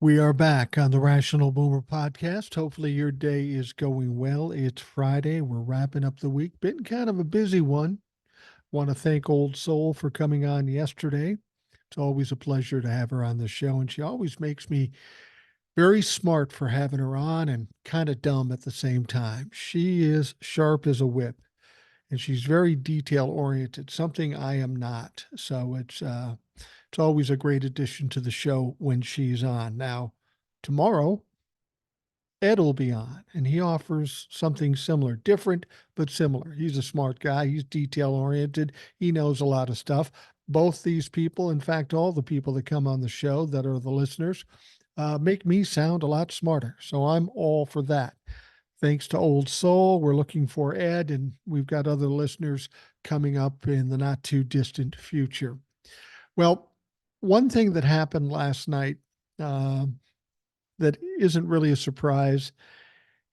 We are back on the Rational Boomer podcast. Hopefully, your day is going well. It's Friday. We're wrapping up the week. Been kind of a busy one. Want to thank Old Soul for coming on yesterday. It's always a pleasure to have her on the show, and she always makes me very smart for having her on and kind of dumb at the same time. She is sharp as a whip, and she's very detail oriented, something I am not. So it's always a great addition to the show when she's on. Now, tomorrow, Ed will be on, and he offers something similar, different, but similar. He's a smart guy. He's detail oriented. He knows a lot of stuff. Both these people, in fact, all the people that come on the show that are the listeners, make me sound a lot smarter. So I'm all for that. Thanks to Old Soul, we're looking for Ed, and we've got other listeners coming up in the not too distant future. Well, one thing that happened last night uh, that isn't really a surprise,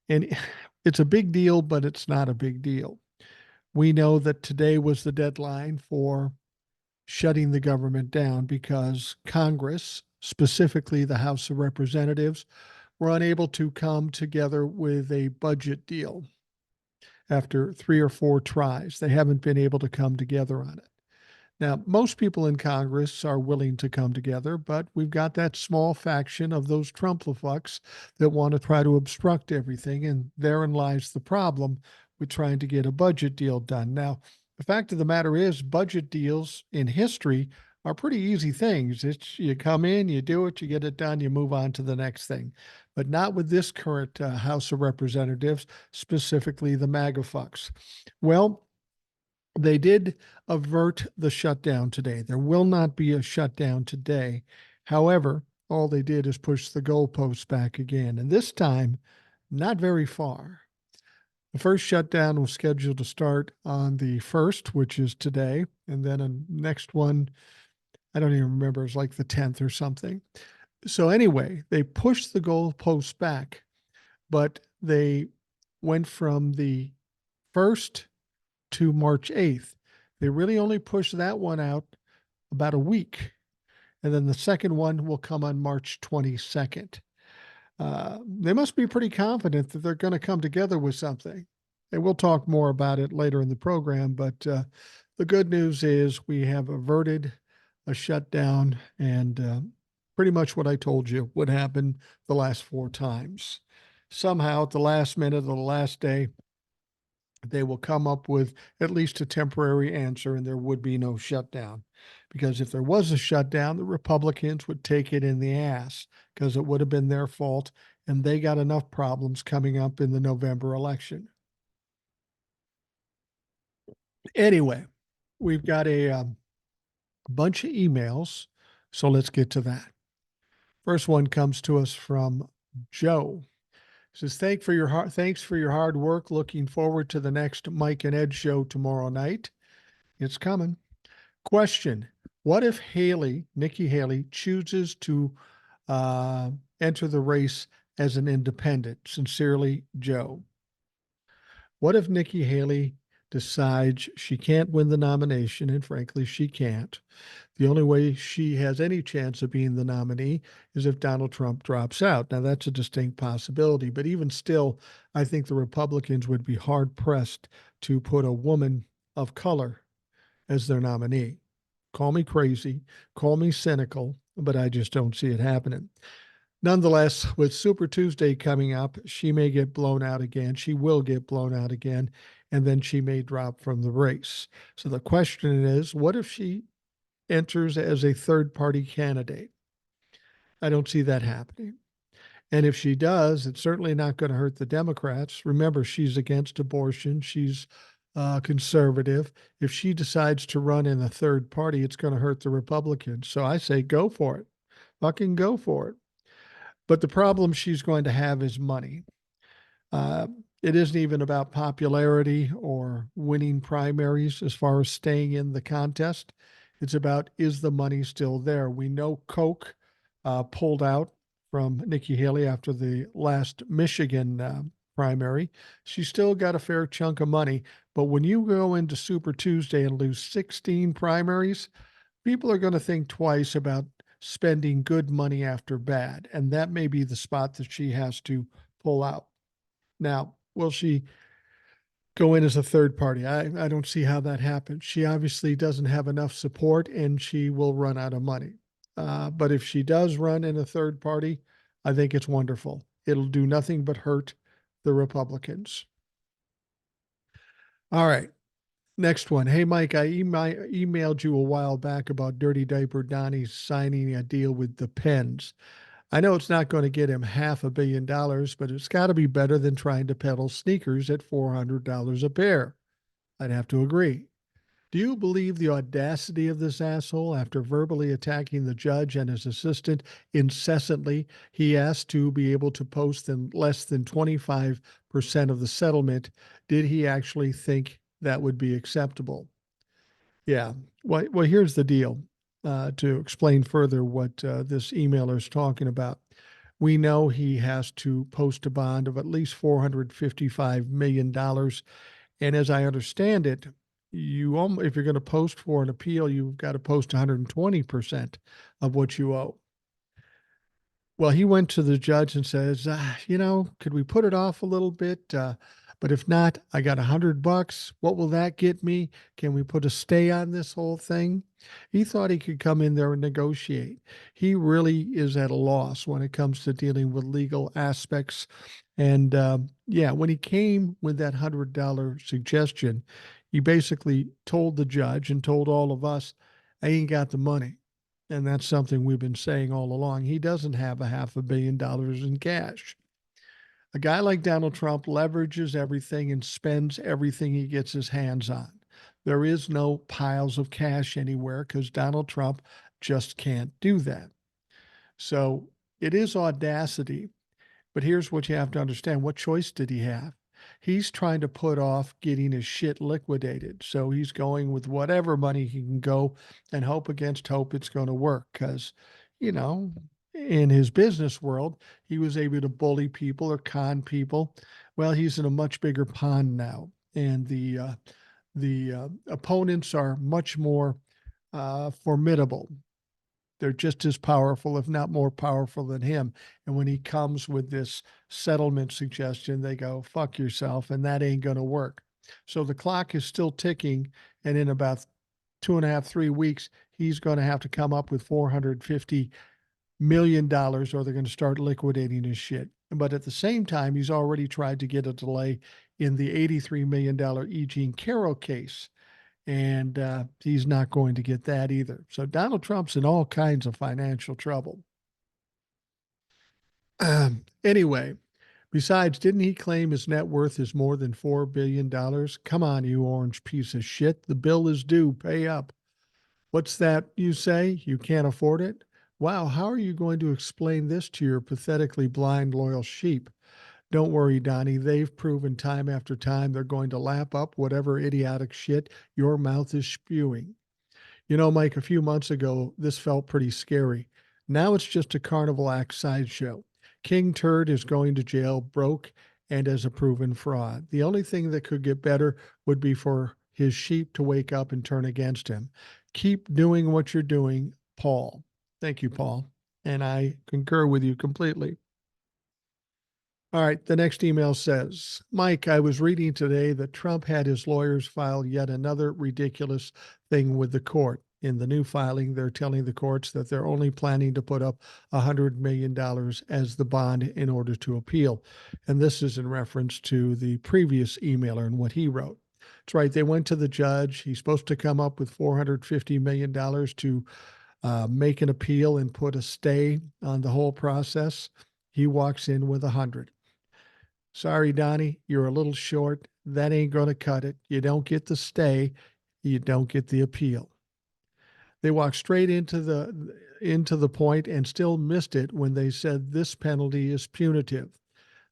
and it's a big deal, but it's not a big deal. We know that today was the deadline for shutting the government down because Congress, specifically the House of Representatives, were unable to come together with a budget deal after three or four tries. They haven't been able to come together on it. Now, most people in Congress are willing to come together, but we've got that small faction of those Trumplafucks that want to try to obstruct everything, and therein lies the problem with trying to get a budget deal done. Now, the fact of the matter is, budget deals in history are pretty easy things. It's you come in, you do it, you get it done, you move on to the next thing. But not with this current House of Representatives, specifically the MAGA fucks. Well, they did avert the shutdown today. There will not be a shutdown today. However, all they did is push the goalposts back again, and this time, not very far. The first shutdown was scheduled to start on the 1st, which is today, and then a next one, I don't even remember, it's like the 10th or something. So, anyway, they pushed the goalposts back, but they went from the 1st to March 8th. They really only pushed that one out about a week. And then the second one will come on March 22nd. They must be pretty confident that they're going to come together with something. And we'll talk more about it later in the program. But the good news is we have averted a shutdown and pretty much what I told you would happen the last four times. Somehow, at the last minute of the last day, they will come up with at least a temporary answer and there would be no shutdown. Because if there was a shutdown, the Republicans would take it in the ass because it would have been their fault and they got enough problems coming up in the November election. Anyway, we've got a bunch of emails, so let's get to that. First one comes to us from Joe. Says, thanks for your hard work. Looking forward to the next Mike and Ed show tomorrow night. It's coming. Question: what if Nikki Haley, chooses to enter the race as an independent? Sincerely, Joe. What if Nikki Haley decides she can't win the nomination, and frankly, she can't? The only way she has any chance of being the nominee is if Donald Trump drops out. Now, that's a distinct possibility, but even still, I think the Republicans would be hard pressed to put a woman of color as their nominee. Call me crazy, call me cynical, but I just don't see it happening. Nonetheless, with Super Tuesday coming up, she may get blown out again. She will get blown out again, and then she may drop from the race. So the question is, what if she enters as a third party candidate? I don't see that happening. And if she does, it's certainly not going to hurt the Democrats. Remember, she's against abortion. She's conservative. If she decides to run in a third party, it's going to hurt the Republicans. So I say go for it. Fucking go for it. But the problem she's going to have is money. Uh, it isn't even about popularity or winning primaries as far as staying in the contest. It's about, is the money still there? We know Koch pulled out from Nikki Haley after the last Michigan primary. She still got a fair chunk of money. But when you go into Super Tuesday and lose 16 primaries, people are going to think twice about spending good money after bad. And that may be the spot that she has to pull out. Now, will she go in as a third party? I don't see how that happens. She obviously doesn't have enough support and she will run out of money. But if she does run in a third party, I think it's wonderful. It'll do nothing but hurt the Republicans. All right. Next one. Hey, Mike, I emailed you a while back about Dirty Diaper Donnie signing a deal with the Pens. I know it's not going to get him $500 million, but it's got to be better than trying to peddle sneakers at $400 a pair. I'd have to agree. Do you believe the audacity of this asshole? After verbally attacking the judge and his assistant incessantly, he asked to be able to post in less than 25% of the settlement. Did he actually think that would be acceptable? Yeah. Well, here's the deal. To explain further what this emailer is talking about, we know he has to post a bond of at least $455 million. And as I understand it, if you're going to post for an appeal, you've got to post 120% of what you owe. Well, he went to the judge and says, could we put it off a little bit? But if not, I got $100. What will that get me? Can we put a stay on this whole thing? He thought he could come in there and negotiate. He really is at a loss when it comes to dealing with legal aspects. And when he came with that $100 suggestion, he basically told the judge and told all of us, I ain't got the money. And that's something we've been saying all along. He doesn't have $500 million in cash. A guy like Donald Trump leverages everything and spends everything he gets his hands on. There is no piles of cash anywhere because Donald Trump just can't do that. So it is audacity. But here's what you have to understand. What choice did he have? He's trying to put off getting his shit liquidated. So he's going with whatever money he can go and hope against hope it's going to work. Because, in his business world, he was able to bully people or con people. Well, he's in a much bigger pond now. And the opponents are much more formidable. They're just as powerful, if not more powerful than him. And when he comes with this settlement suggestion, they go, fuck yourself, and that ain't going to work. So the clock is still ticking. And in about 2.5, 3 weeks, he's going to have to come up with $450 million or they're going to start liquidating his shit. But at the same time, he's already tried to get a delay in the $83 million E. Jean Carroll case. And he's not going to get that either. So Donald Trump's in all kinds of financial trouble. Anyway, besides, didn't he claim his net worth is more than $4 billion? Come on, you orange piece of shit. The bill is due. Pay up. What's that you say? You can't afford it? Wow, how are you going to explain this to your pathetically blind, loyal sheep? Don't worry, Donnie. They've proven time after time they're going to lap up whatever idiotic shit your mouth is spewing. Mike, a few months ago, this felt pretty scary. Now it's just a carnival act sideshow. King Turd is going to jail broke and as a proven fraud. The only thing that could get better would be for his sheep to wake up and turn against him. Keep doing what you're doing, Paul. Thank you, Paul. And I concur with you completely. All right, the next email says, Mike, I was reading today that Trump had his lawyers file yet another ridiculous thing with the court. In the new filing, they're telling the courts that they're only planning to put up $100 million as the bond in order to appeal. And this is in reference to the previous emailer and what he wrote. That's right, they went to the judge. He's supposed to come up with $450 million to make an appeal and put a stay on the whole process. He walks in with 100. Sorry, Donnie, you're a little short. That ain't going to cut it. You don't get the stay. You don't get the appeal. They walked straight into the point and still missed it when they said this penalty is punitive.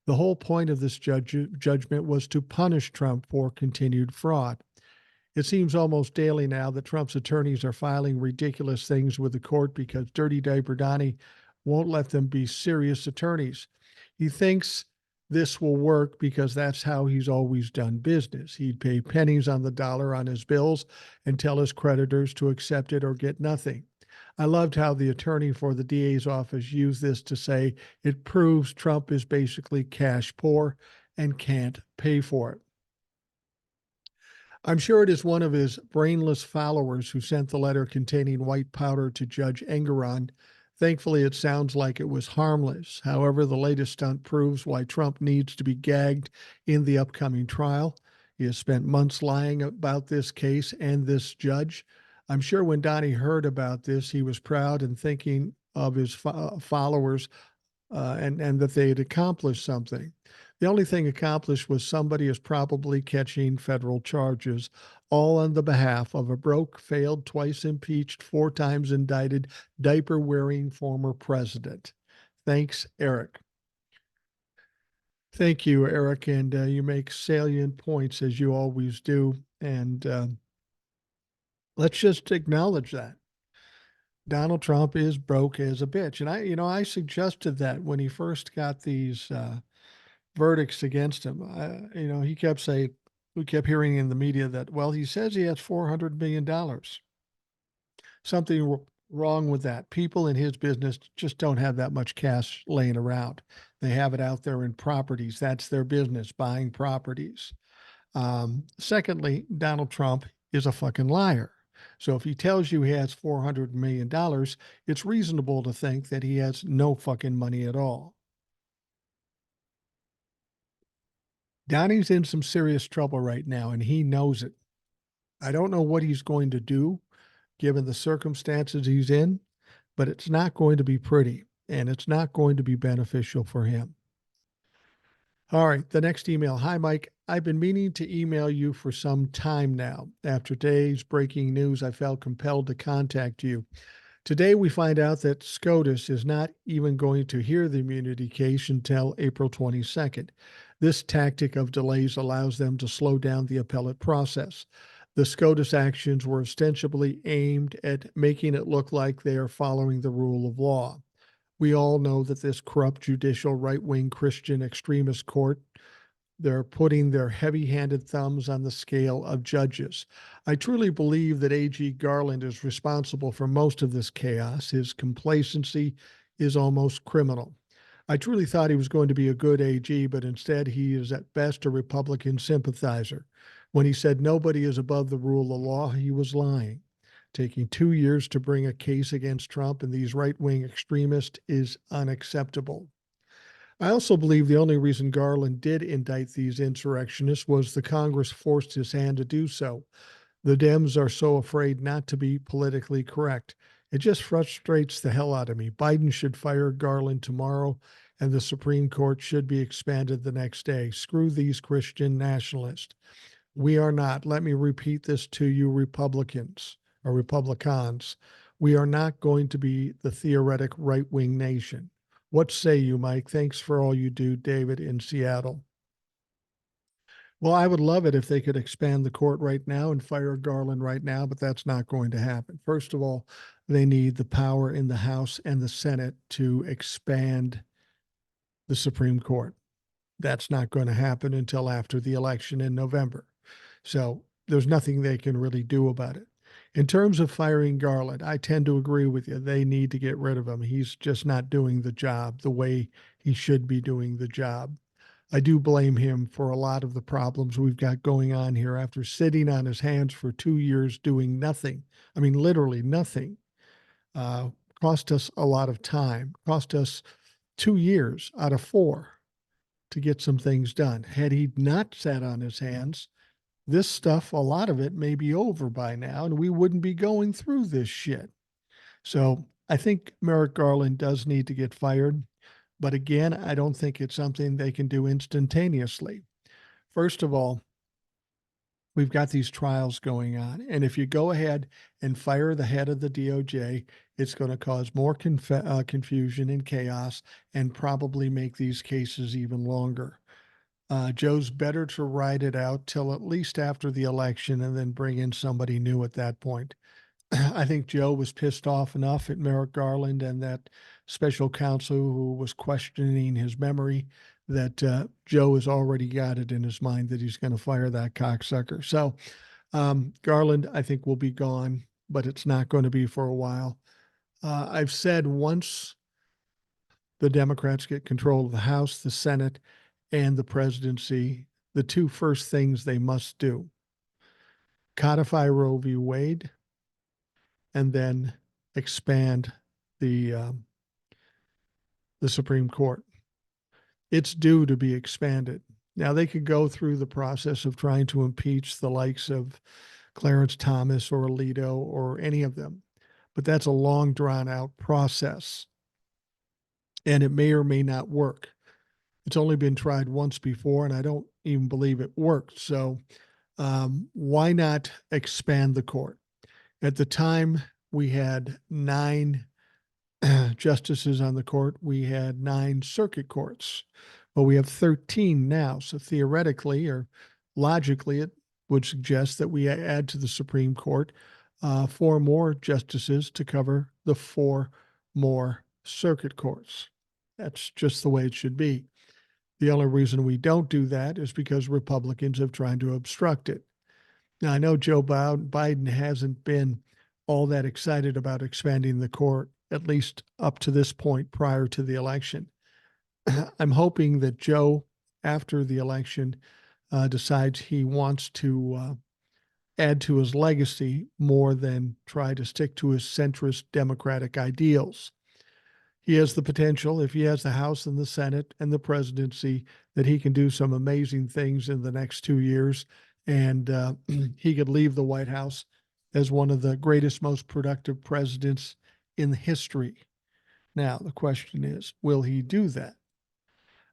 The whole point of this judgment was to punish Trump for continued fraud. It seems almost daily now that Trump's attorneys are filing ridiculous things with the court because Dirty Diaper Donnie won't let them be serious attorneys. He thinks this will work because that's how he's always done business. He'd pay pennies on the dollar on his bills and tell his creditors to accept it or get nothing. I loved how the attorney for the DA's office used this to say it proves Trump is basically cash poor and can't pay for it. I'm sure it is one of his brainless followers who sent the letter containing white powder to Judge Engoron. Thankfully, it sounds like it was harmless. However, the latest stunt proves why Trump needs to be gagged in the upcoming trial. He has spent months lying about this case and this judge. I'm sure when Donnie heard about this, he was proud and thinking of his followers and that they had accomplished something. The only thing accomplished was somebody is probably catching federal charges, all on the behalf of a broke, failed, twice impeached, four times indicted, diaper wearing former president. Thanks, Eric. Thank you, Eric. And you make salient points as you always do. And let's just acknowledge that. Donald Trump is broke as a bitch. And I suggested that when he first got these verdicts against him. He kept saying, we kept hearing in the media that, well, he says he has $400 million. Something wrong with that. People in his business just don't have that much cash laying around. They have it out there in properties. That's their business, buying properties. Secondly, Donald Trump is a fucking liar. So if he tells you he has $400 million, it's reasonable to think that he has no fucking money at all. Donnie's in some serious trouble right now, and he knows it. I don't know what he's going to do given the circumstances he's in, but it's not going to be pretty, and it's not going to be beneficial for him. All right, the next email. Hi, Mike. I've been meaning to email you for some time now. After today's breaking news, I felt compelled to contact you. Today, we find out that SCOTUS is not even going to hear the immunity case until April 22nd. This tactic of delays allows them to slow down the appellate process. The SCOTUS actions were ostensibly aimed at making it look like they are following the rule of law. We all know that this corrupt judicial right-wing Christian extremist court, they're putting their heavy-handed thumbs on the scale of judges. I truly believe that A.G. Garland is responsible for most of this chaos. His complacency is almost criminal. I truly thought he was going to be a good AG, but instead he is at best a Republican sympathizer. When he said nobody is above the rule of law, he was lying. Taking 2 years to bring a case against Trump and these right-wing extremists is unacceptable. I also believe the only reason Garland did indict these insurrectionists was the Congress forced his hand to do so. The Dems are so afraid not to be politically correct. It just frustrates the hell out of me. Biden should fire Garland tomorrow, and the Supreme Court should be expanded the next day. Screw these Christian nationalists. We are not, let me repeat this to you, Republicans or Republicans, we are not going to be the theoretic right-wing nation. What say you, Mike? Thanks for all you do, David in Seattle. Well, I would love it if they could expand the court right now and fire Garland right now, but that's not going to happen. First of all, they need the power in the House and the Senate to expand the Supreme Court. That's not going to happen until after the election in November. So there's nothing they can really do about it. In terms of firing Garland, I tend to agree with you. They need to get rid of him. He's just not doing the job the way he should be doing the job. I do blame him for a lot of the problems we've got going on here after sitting on his hands for 2 years doing nothing. I mean, literally nothing. Cost us a lot of time, cost us 2 years out of 4 to get some things done. Had he not sat on his hands, this stuff, a lot of it may be over by now, and we wouldn't be going through this shit. So I think Merrick Garland does need to get fired. But again, I don't think it's something they can do instantaneously. First of all, we've got these trials going on. And if you go ahead and fire the head of the DOJ, it's going to cause more confusion and chaos and probably make these cases even longer. Joe's better to ride it out till at least after the election and then bring in somebody new at that point. I think Joe was pissed off enough at Merrick Garland and that special counsel who was questioning his memory that Joe has already got it in his mind that he's going to fire that cocksucker. So Garland, I think, will be gone, but it's not going to be for a while. I've said once the Democrats get control of the House, the Senate, and the presidency, the two first things they must do: codify Roe v. Wade, and then expand the the Supreme Court. It's due to be expanded. Now they could go through the process of trying to impeach the likes of Clarence Thomas or Alito or any of them, but that's a long drawn out process, and it may or may not work. It's only been tried once before, and I don't even believe it worked. So why not expand the court? At the time, we had 9 justices on the court. We had 9 circuit courts. Well, we have 13 now. So theoretically or logically, it would suggest that we add to the Supreme Court 4 more justices to cover the 4 more circuit courts. That's just the way it should be. The only reason we don't do that is because Republicans have tried to obstruct it. Now, I know Joe Biden hasn't been all that excited about expanding the court, at least up to this point prior to the election. I'm hoping that Joe, after the election, decides he wants to add to his legacy more than try to stick to his centrist Democratic ideals. He has the potential, if he has the House and the Senate and the presidency, that he can do some amazing things in the next 2 years. And he could leave the White House as one of the greatest, most productive presidents in history. Now, the question is, will he do that?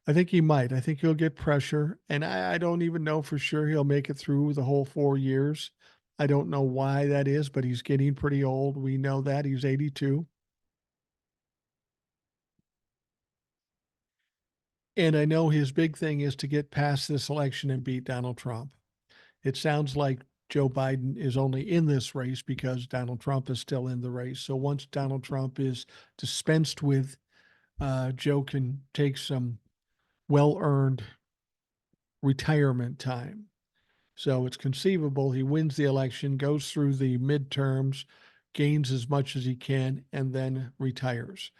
I think he might. I think he'll get pressure. And I don't even know for sure he'll make it through the whole 4 years. I don't know why that is, but he's getting pretty old. We know that. He's 82. And I know his big thing is to get past this election and beat Donald Trump. It sounds like Joe Biden is only in this race because Donald Trump is still in the race. So once Donald Trump is dispensed with, Joe can take some well earned retirement time. So it's conceivable he wins the election, goes through the midterms, gains as much as he can, and then retires.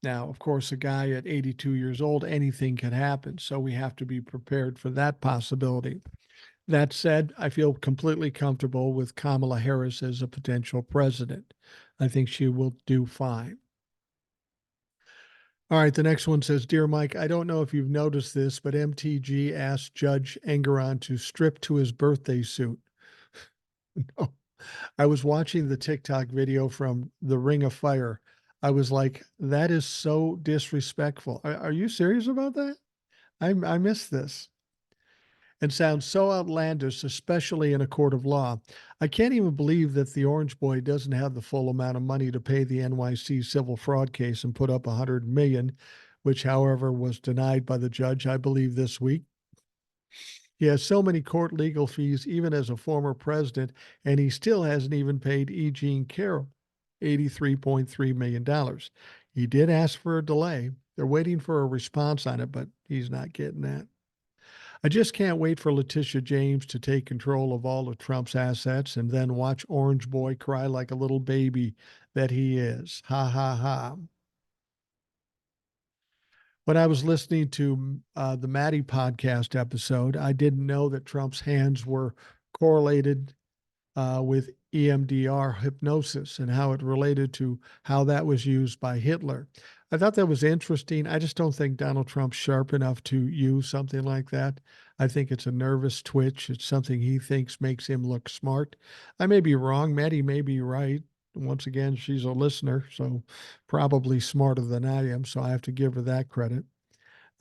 Now, of course, a guy at 82 years old, anything can happen. So we have to be prepared for that possibility. That said, I feel completely comfortable with Kamala Harris as a potential president. I think she will do fine. All right, the next one says, Dear Mike, I don't know if you've noticed this, but MTG asked Judge Engeron to strip to his birthday suit. No. I was watching the TikTok video from the Ring of Fire. I was like, that is so disrespectful. Are you serious about that? I missed this. And sounds so outlandish, especially in a court of law. I can't even believe that the Orange Boy doesn't have the full amount of money to pay the NYC civil fraud case and put up $100 million, which, however, was denied by the judge, I believe, this week. He has so many court legal fees, even as a former president, and he still hasn't even paid E. Jean Carroll $83.3 million. He did ask for a delay. They're waiting for a response on it, but he's not getting that. I just can't wait for Letitia James to take control of all of Trump's assets and then watch Orange Boy cry like a little baby that he is. Ha ha ha. When I was listening to the Maddie podcast episode, I didn't know that Trump's hands were correlated with EMDR hypnosis and how it related to how that was used by Hitler. I thought that was interesting. I just don't think Donald Trump's sharp enough to use something like that. I think it's a nervous twitch. It's something he thinks makes him look smart. I may be wrong. Maddie may be right. Once again, she's a listener, so probably smarter than I am. So I have to give her that credit.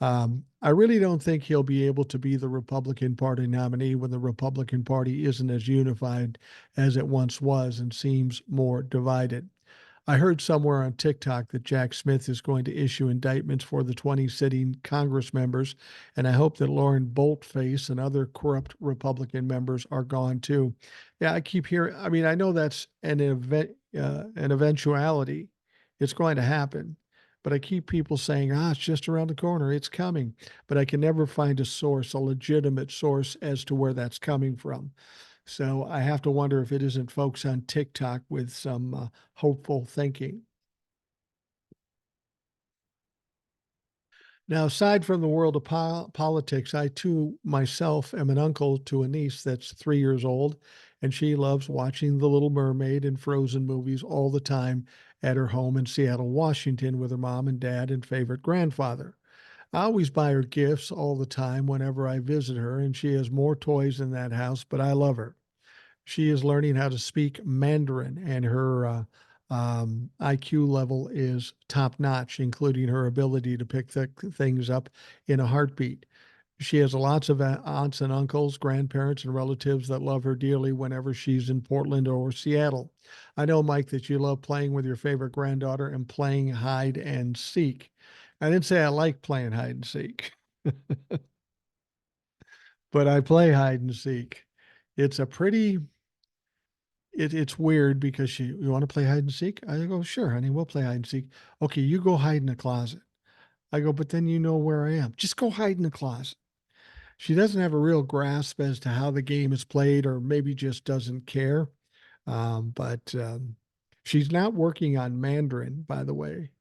I really don't think he'll be able to be the Republican Party nominee when the Republican Party isn't as unified as it once was and seems more divided. I heard somewhere on TikTok that Jack Smith is going to issue indictments for the 20 sitting Congress members, and I hope that Lauren Boltface and other corrupt Republican members are gone too. Yeah, I keep hearing. I mean, I know that's an eventuality. It's going to happen, but I keep people saying, it's just around the corner. It's coming. But I can never find a source, a legitimate source as to where that's coming from. So I have to wonder if it isn't folks on TikTok with some hopeful thinking. Now, aside from the world of politics, I too myself am an uncle to a niece that's 3 years old, and she loves watching The Little Mermaid and Frozen movies all the time at her home in Seattle, Washington, with her mom and dad and favorite grandfather. I always buy her gifts all the time whenever I visit her, and she has more toys in that house, but I love her. She is learning how to speak Mandarin, and her IQ level is top notch, including her ability to pick things up in a heartbeat. She has lots of aunts and uncles, grandparents, and relatives that love her dearly whenever she's in Portland or Seattle. I know, Mike, that you love playing with your favorite granddaughter and playing hide and seek. I didn't say I like playing hide and seek, but I play hide and seek. It's a pretty it's weird because you want to play hide and seek? I go, sure, honey, we'll play hide and seek. Okay, you go hide in the closet. I go, but then you know where I am. Just go hide in the closet. She doesn't have a real grasp as to how the game is played, or maybe just doesn't care. But she's not working on Mandarin, by the way.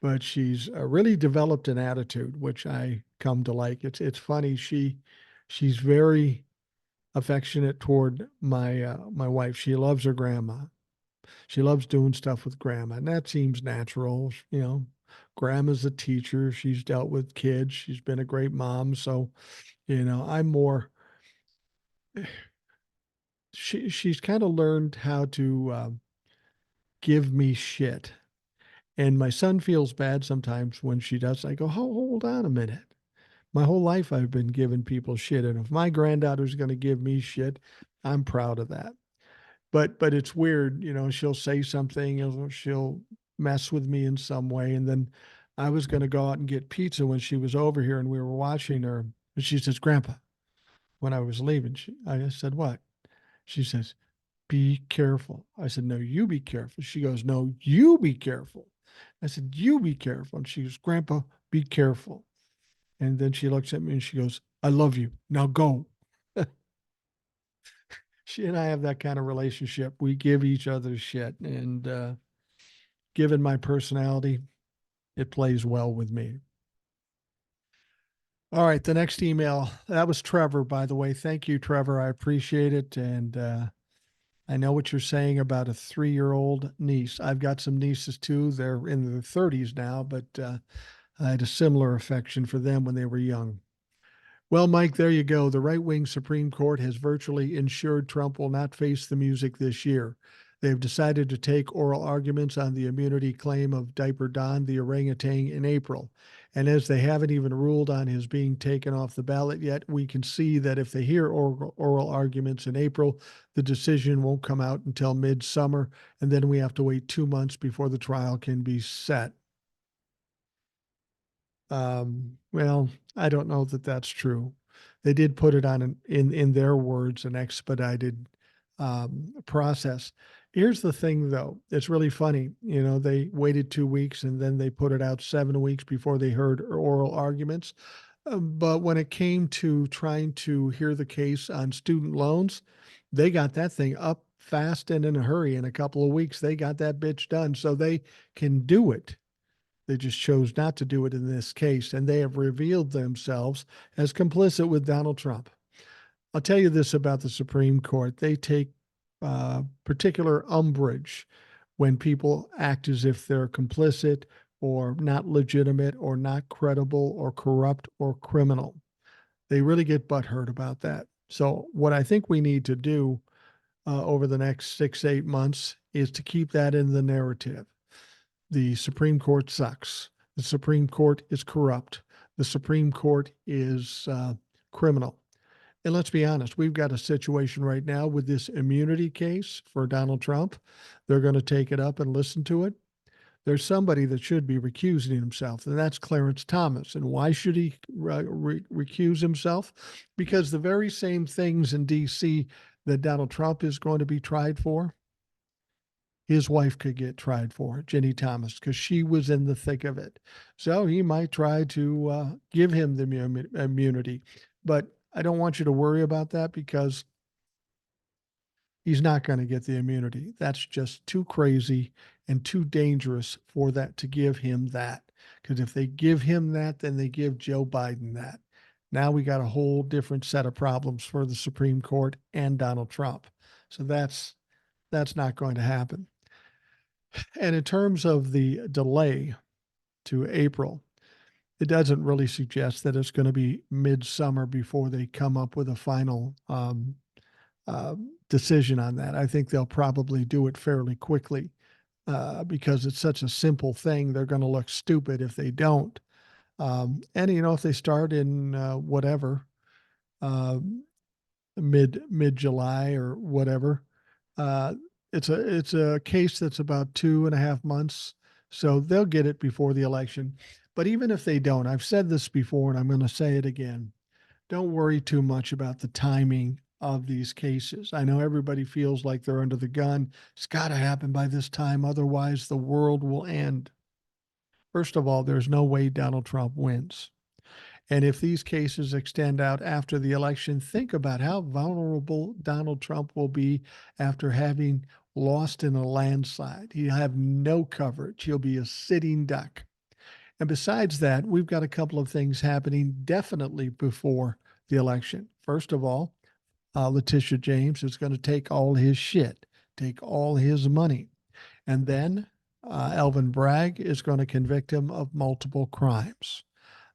But she's really developed an attitude, which I come to like. It's funny. She's very affectionate toward my wife. She loves her grandma. She loves doing stuff with grandma, and that seems natural. Grandma's a teacher. She's dealt with kids. She's been a great mom. So, I'm more. She's kind of learned how to give me shit, and my son feels bad sometimes when she does. I go, hold on a minute. My whole life I've been giving people shit, and if my granddaughter's going to give me shit, I'm proud of that. But it's weird, she'll say something, she'll mess with me in some way, and then I was going to go out and get pizza when she was over here, and we were watching her, and she says, "Grandpa," when I was leaving. I said, "What?" She says, "Be careful." I said, "No, you be careful." She goes, "No, you be careful." I said, "You be careful." And she goes, "Grandpa, be careful." And then she looks at me and she goes, "I love you. Now go." She and I have that kind of relationship. We give each other shit, and given my personality, it plays well with me. All right, the next email, that was Trevor, by the way. Thank you, Trevor. I appreciate it. And I know what you're saying about a 3-year-old niece. I've got some nieces too. They're in their 30s now, but I had a similar affection for them when they were young. Well, Mike, there you go. The right wing Supreme Court has virtually ensured Trump will not face the music this year. They've decided to take oral arguments on the immunity claim of Diaper Don, the orangutan, in April. And as they haven't even ruled on his being taken off the ballot yet, we can see that if they hear oral arguments in April, the decision won't come out until midsummer. And then we have to wait 2 months before the trial can be set. Well, I don't know that that's true. They did put it on in their words, an expedited process. Here's the thing, though. It's really funny. They waited 2 weeks and then they put it out 7 weeks before they heard oral arguments. But when it came to trying to hear the case on student loans, they got that thing up fast and in a hurry. In a couple of weeks, they got that bitch done. So they can do it. They just chose not to do it in this case, and they have revealed themselves as complicit with Donald Trump. I'll tell you this about the Supreme Court. They take particular umbrage when people act as if they're complicit or not legitimate or not credible or corrupt or criminal. They really get butthurt about that. So, what I think we need to do over the next 6, 8 months is to keep that in the narrative. The Supreme Court sucks. The Supreme Court is corrupt. The Supreme Court is criminal. And let's be honest, we've got a situation right now with this immunity case for Donald Trump. They're going to take it up and listen to it. There's somebody that should be recusing himself, and that's Clarence Thomas. And why should he recuse himself? Because the very same things in D.C. that Donald Trump is going to be tried for, his wife could get tried for, Ginny Thomas, because she was in the thick of it. So he might try to give him the immunity. But I don't want you to worry about that because he's not going to get the immunity. That's just too crazy and too dangerous for that to give him that. Because if they give him that, then they give Joe Biden that. Now we got a whole different set of problems for the Supreme Court and Donald Trump. So that's not going to happen. And in terms of the delay to April, it doesn't really suggest that it's going to be midsummer before they come up with a final decision on that. I think they'll probably do it fairly quickly because it's such a simple thing. They're going to look stupid if they don't. And if they start in whatever uh, mid July or whatever, uh, it's a case that's about 2.5 months, so they'll get it before the election. But even if they don't, I've said this before, and I'm going to say it again. Don't worry too much about the timing of these cases. I know everybody feels like they're under the gun. It's got to happen by this time, otherwise the world will end. First of all, there's no way Donald Trump wins. And if these cases extend out after the election, think about how vulnerable Donald Trump will be after having lost in a landslide. He'll have no coverage. He'll be a sitting duck. And besides that, we've got a couple of things happening definitely before the election. First of all, Letitia James is going to take all his shit, take all his money. And then Alvin Bragg is going to convict him of multiple crimes.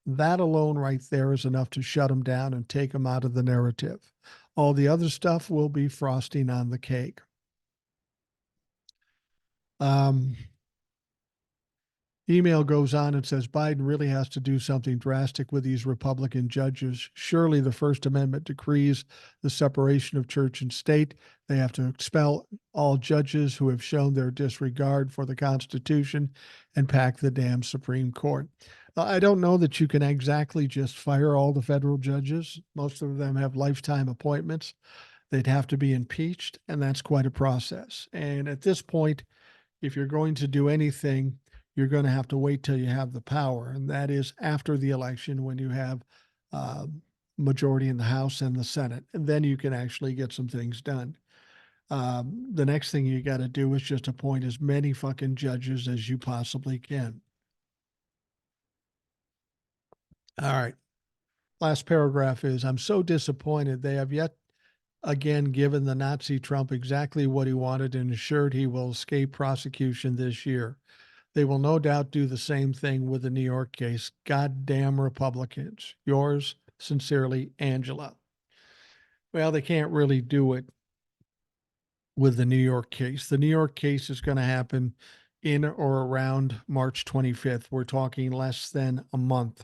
That alone, right there, is enough to shut him down and take him out of the narrative. All the other stuff will be frosting on the cake. Email goes on and says Biden really has to do something drastic with these Republican judges. Surely the First Amendment decrees the separation of church and state. They have to expel all judges who have shown their disregard for the Constitution and pack the damn Supreme Court. I don't know that you can exactly just fire all the federal judges. Most of them have lifetime appointments. They'd have to be impeached, and that's quite a process. And at this point, if you're going to do anything, you're going to have to wait till you have the power. And that is after the election when you have majority in the House and the Senate. And then you can actually get some things done. The next thing you got to do is just appoint as many fucking judges as you possibly can. All right. Last paragraph is I'm so disappointed they have yet again given the Nazi Trump exactly what he wanted and assured he will escape prosecution this year. They will no doubt do the same thing with the New York case. Goddamn Republicans. Yours sincerely, Angela. Well, they can't really do it with the New York case. The New York case is going to happen in or around March 25th. We're talking less than a month.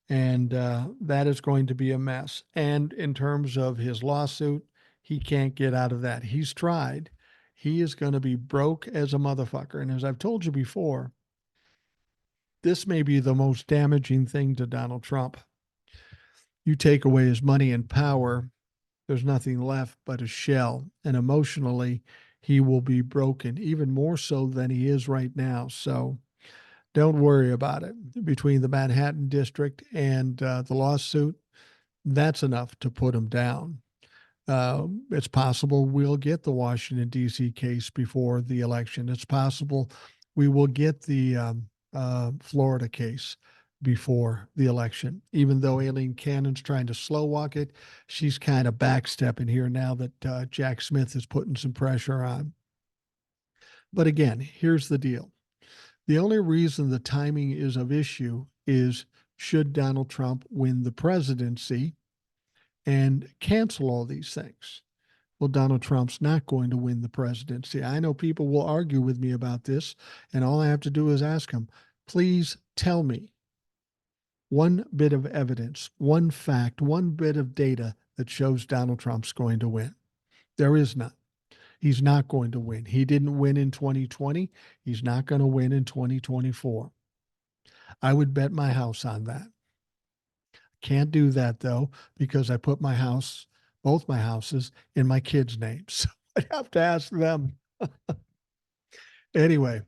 And that is going to be a mess. And in terms of his lawsuit, he can't get out of that. He's tried. He is going to be broke as a motherfucker. And as I've told you before, this may be the most damaging thing to Donald Trump. You take away his money and power, there's nothing left but a shell. And emotionally, he will be broken, even more so than he is right now. So don't worry about it. Between the Manhattan District and the lawsuit, that's enough to put him down. It's possible we'll get the Washington, D.C. case before the election. It's possible we will get the Florida case before the election. Even though Aileen Cannon's trying to slow walk it, she's kind of backstepping here now that Jack Smith is putting some pressure on. But again, here's the deal. The only reason the timing is of issue is should Donald Trump win the presidency and cancel all these things. Well, Donald Trump's not going to win the presidency. I know people will argue with me about this, and all I have to do is ask them, please tell me one bit of evidence, one fact, one bit of data that shows Donald Trump's going to win. There is none. He's not going to win. He didn't win in 2020. He's not going to win in 2024. I would bet my house on that. Can't do that though, because I put my house, both my houses, in my kids' names. So I'd have to ask them. Anyway,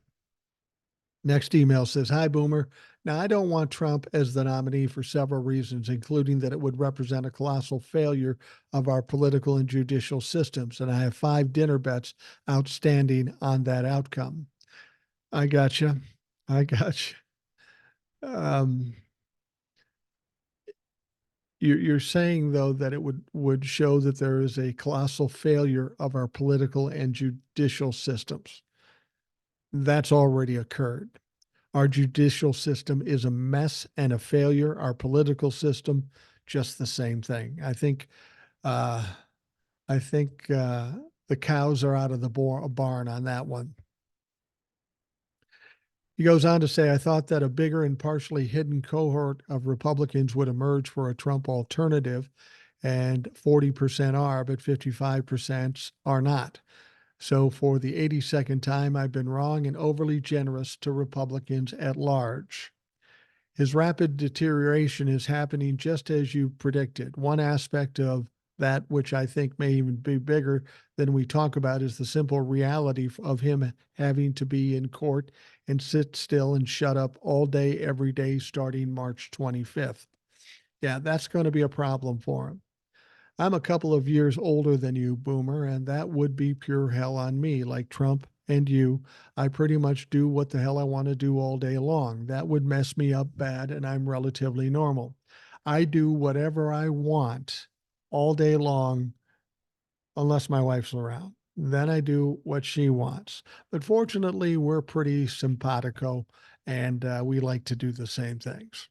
next email says, Hi, Boomer. Now, I don't want Trump as the nominee for several reasons, including that it would represent a colossal failure of our political and judicial systems. And I have 5 dinner bets outstanding on that outcome. I got you. Um, you're saying though that it would show that there is a colossal failure of our political and judicial systems. That's already occurred. Our judicial system is a mess and a failure. Our political system, just the same thing. Uh, I think the cows are out of the barn on that one. He goes on to say, I thought that a bigger and partially hidden cohort of Republicans would emerge for a Trump alternative, and 40% are, but 55% are not. So for the 82nd time, I've been wrong and overly generous to Republicans at large. His rapid deterioration is happening just as you predicted. One aspect of that, which I think may even be bigger than we talk about, is the simple reality of him having to be in court and sit still and shut up all day, every day, starting March 25th. Yeah, that's going to be a problem for him. I'm a couple of years older than you, Boomer, and that would be pure hell on me. Like Trump and you, I pretty much do what the hell I want to do all day long. That would mess me up bad, and I'm relatively normal. I do whatever I want all day long, unless my wife's around. Then I do what she wants. But fortunately, we're pretty simpatico, and we like to do the same things.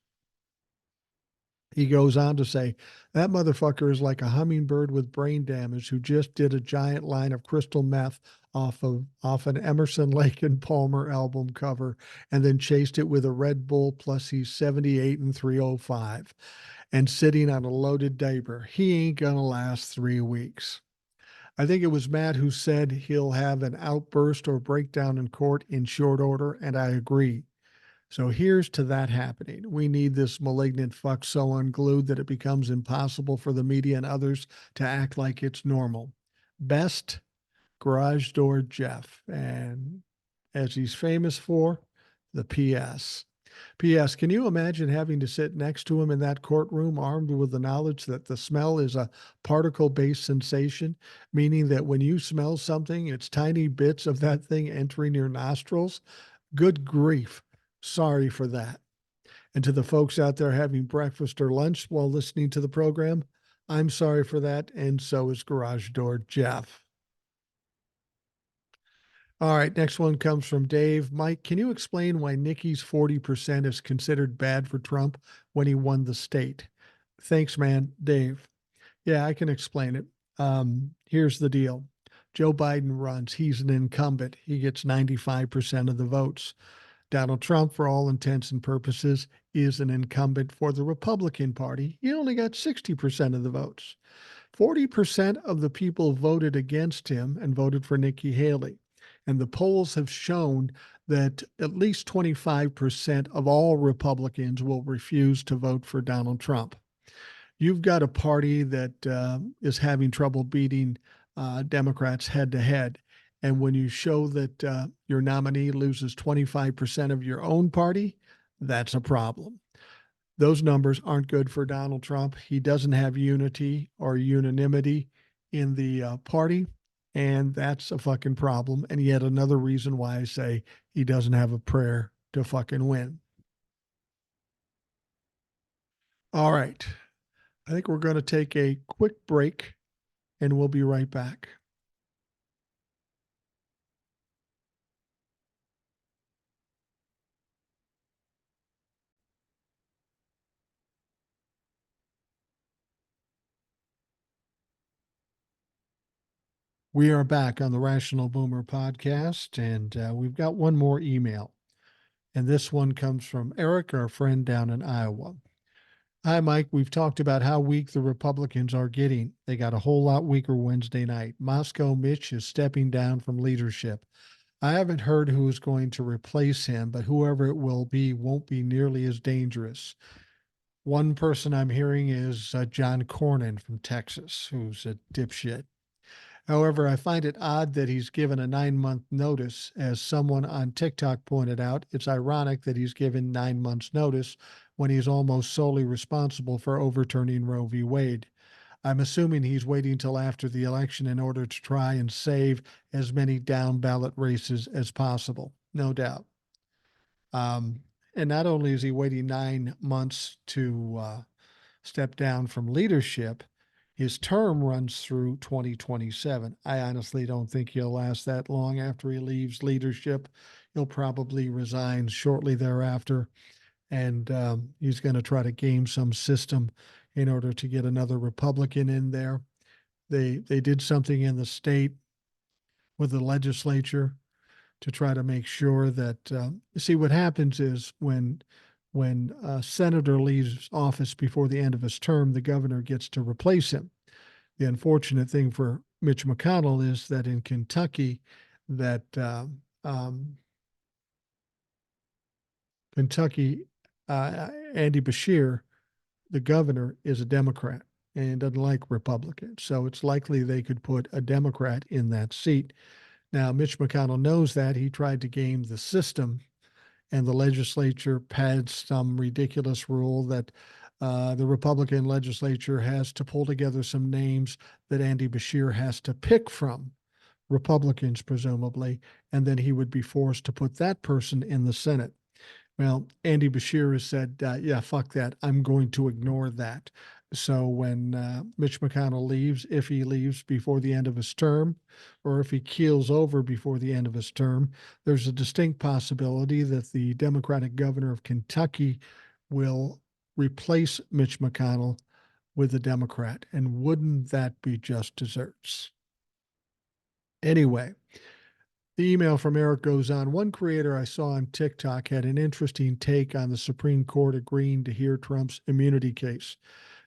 He goes on to say, that motherfucker is like a hummingbird with brain damage who just did a giant line of crystal meth off an Emerson, Lake and Palmer album cover and then chased it with a Red Bull plus he's 78 and 305 and sitting on a loaded diaper. He ain't gonna last 3 weeks. I think it was Matt who said he'll have an outburst or breakdown in court in short order, and I agree. So here's to that happening. We need this malignant fuck so unglued that it becomes impossible for the media and others to act like it's normal. Best, Garage Door Jeff. And as he's famous for, the PS. P.S. Can you imagine having to sit next to him in that courtroom armed with the knowledge that the smell is a particle based sensation, meaning that when you smell something, it's tiny bits of that thing entering your nostrils? Good grief. Sorry for that. And to the folks out there having breakfast or lunch while listening to the program, I'm sorry for that. And so is Garage Door Jeff. All right, next one comes from Dave. Mike, can you explain why Nikki's 40% is considered bad for Trump when he won the state? Thanks, man. Dave. Yeah, I can explain it. Here's the deal. Joe Biden runs. He's an incumbent. He gets 95% of the votes. Donald Trump, for all intents and purposes, is an incumbent for the Republican Party. He only got 60% of the votes. 40% of the people voted against him and voted for Nikki Haley. And the polls have shown that at least 25% of all Republicans will refuse to vote for Donald Trump. You've got a party that is having trouble beating Democrats head to head. And when you show that your nominee loses 25% of your own party, that's a problem. Those numbers aren't good for Donald Trump. He doesn't have unity or unanimity in the party. And that's a fucking problem. And yet another reason why I say he doesn't have a prayer to fucking win. All right. I think we're going to take a quick break and we'll be right back. We are back on the Rational Boomer podcast, and we've got one more email. And this one comes from Eric, our friend down in Iowa. Hi, Mike. We've talked about how weak the Republicans are getting. They got a whole lot weaker Wednesday night. Moscow Mitch is stepping down from leadership. I haven't heard who is going to replace him, but whoever it will be won't be nearly as dangerous. One person I'm hearing is John Cornyn from Texas, who's a dipshit. However, I find it odd that he's given a 9 month notice. As someone on TikTok pointed out, it's ironic that he's given 9 months' notice when he's almost solely responsible for overturning Roe v. Wade. I'm assuming he's waiting till after the election in order to try and save as many down ballot races as possible. No doubt. Um, And not only is he waiting 9 months to step down from leadership, his term runs through 2027. I honestly don't think he'll last that long after he leaves leadership. He'll probably resign shortly thereafter, and he's going to try to game some system in order to get another Republican in there. They did something in the state with the legislature to try to make sure that see what happens is when a senator leaves office before the end of his term, the governor gets to replace him. The unfortunate thing for Mitch McConnell is that in Kentucky, that Kentucky, Andy Beshear, the governor, is a Democrat and doesn't like Republicans. So it's likely they could put a Democrat in that seat. Now, Mitch McConnell knows that. He tried to game the system, and the legislature passed some ridiculous rule that the Republican legislature has to pull together some names that Andy Beshear has to pick from, Republicans presumably, and then he would be forced to put that person in the Senate. Well, Andy Beshear has said, yeah, fuck that. I'm going to ignore that. So when Mitch McConnell leaves, if he leaves before the end of his term, or if he keels over before the end of his term, there's a distinct possibility that the Democratic governor of Kentucky will replace Mitch McConnell with a Democrat. And wouldn't that be just desserts? Anyway, the email from Eric goes on. One creator I saw on TikTok had an interesting take on the Supreme Court agreeing to hear Trump's immunity case.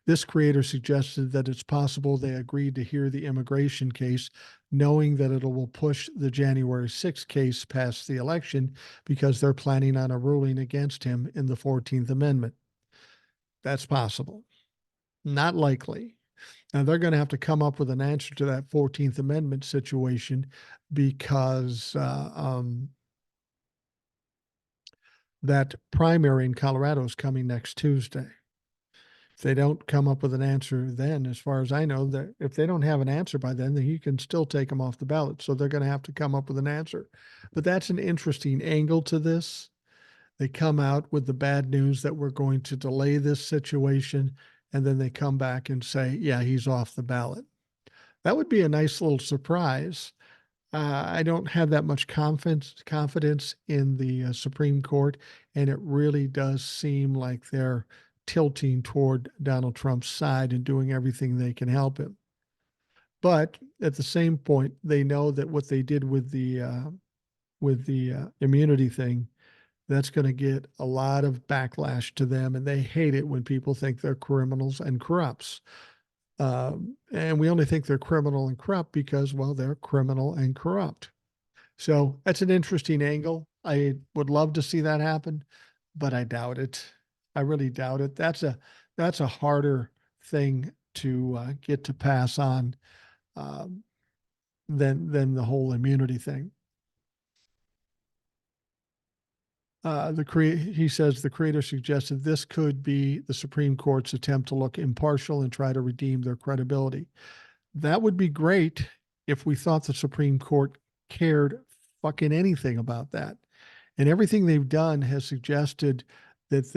This creator suggested that it's possible they agreed to hear the immigration case, knowing that it will push the January 6th case past the election because they're planning on a ruling against him in the 14th Amendment. That's possible. Not likely. Now, they're going to have to come up with an answer to that 14th Amendment situation because that primary in Colorado is coming next Tuesday. If they don't come up with an answer then, as far as I know, that if they don't have an answer by then you can still take them off the ballot. So they're going to have to come up with an answer. But that's an interesting angle to this. They come out with the bad news that we're going to delay this situation, and then they come back and say, yeah, he's off the ballot. That would be a nice little surprise. I don't have that much confidence in the Supreme Court, and it really does seem like they're tilting toward Donald Trump's side and doing everything they can help him. But at the same point, they know that what they did with the immunity thing, that's going to get a lot of backlash to them, and they hate it when people think they're criminals and corrupts. And we only think they're criminal and corrupt because, well, they're criminal and corrupt. So that's an interesting angle. I would love to see that happen, but I doubt it. I really doubt it. That's a harder thing to get to pass on than the whole immunity thing. He says the creator suggested this could be the Supreme Court's attempt to look impartial and try to redeem their credibility. That would be great if we thought the Supreme Court cared fucking anything about that. And everything they've done has suggested that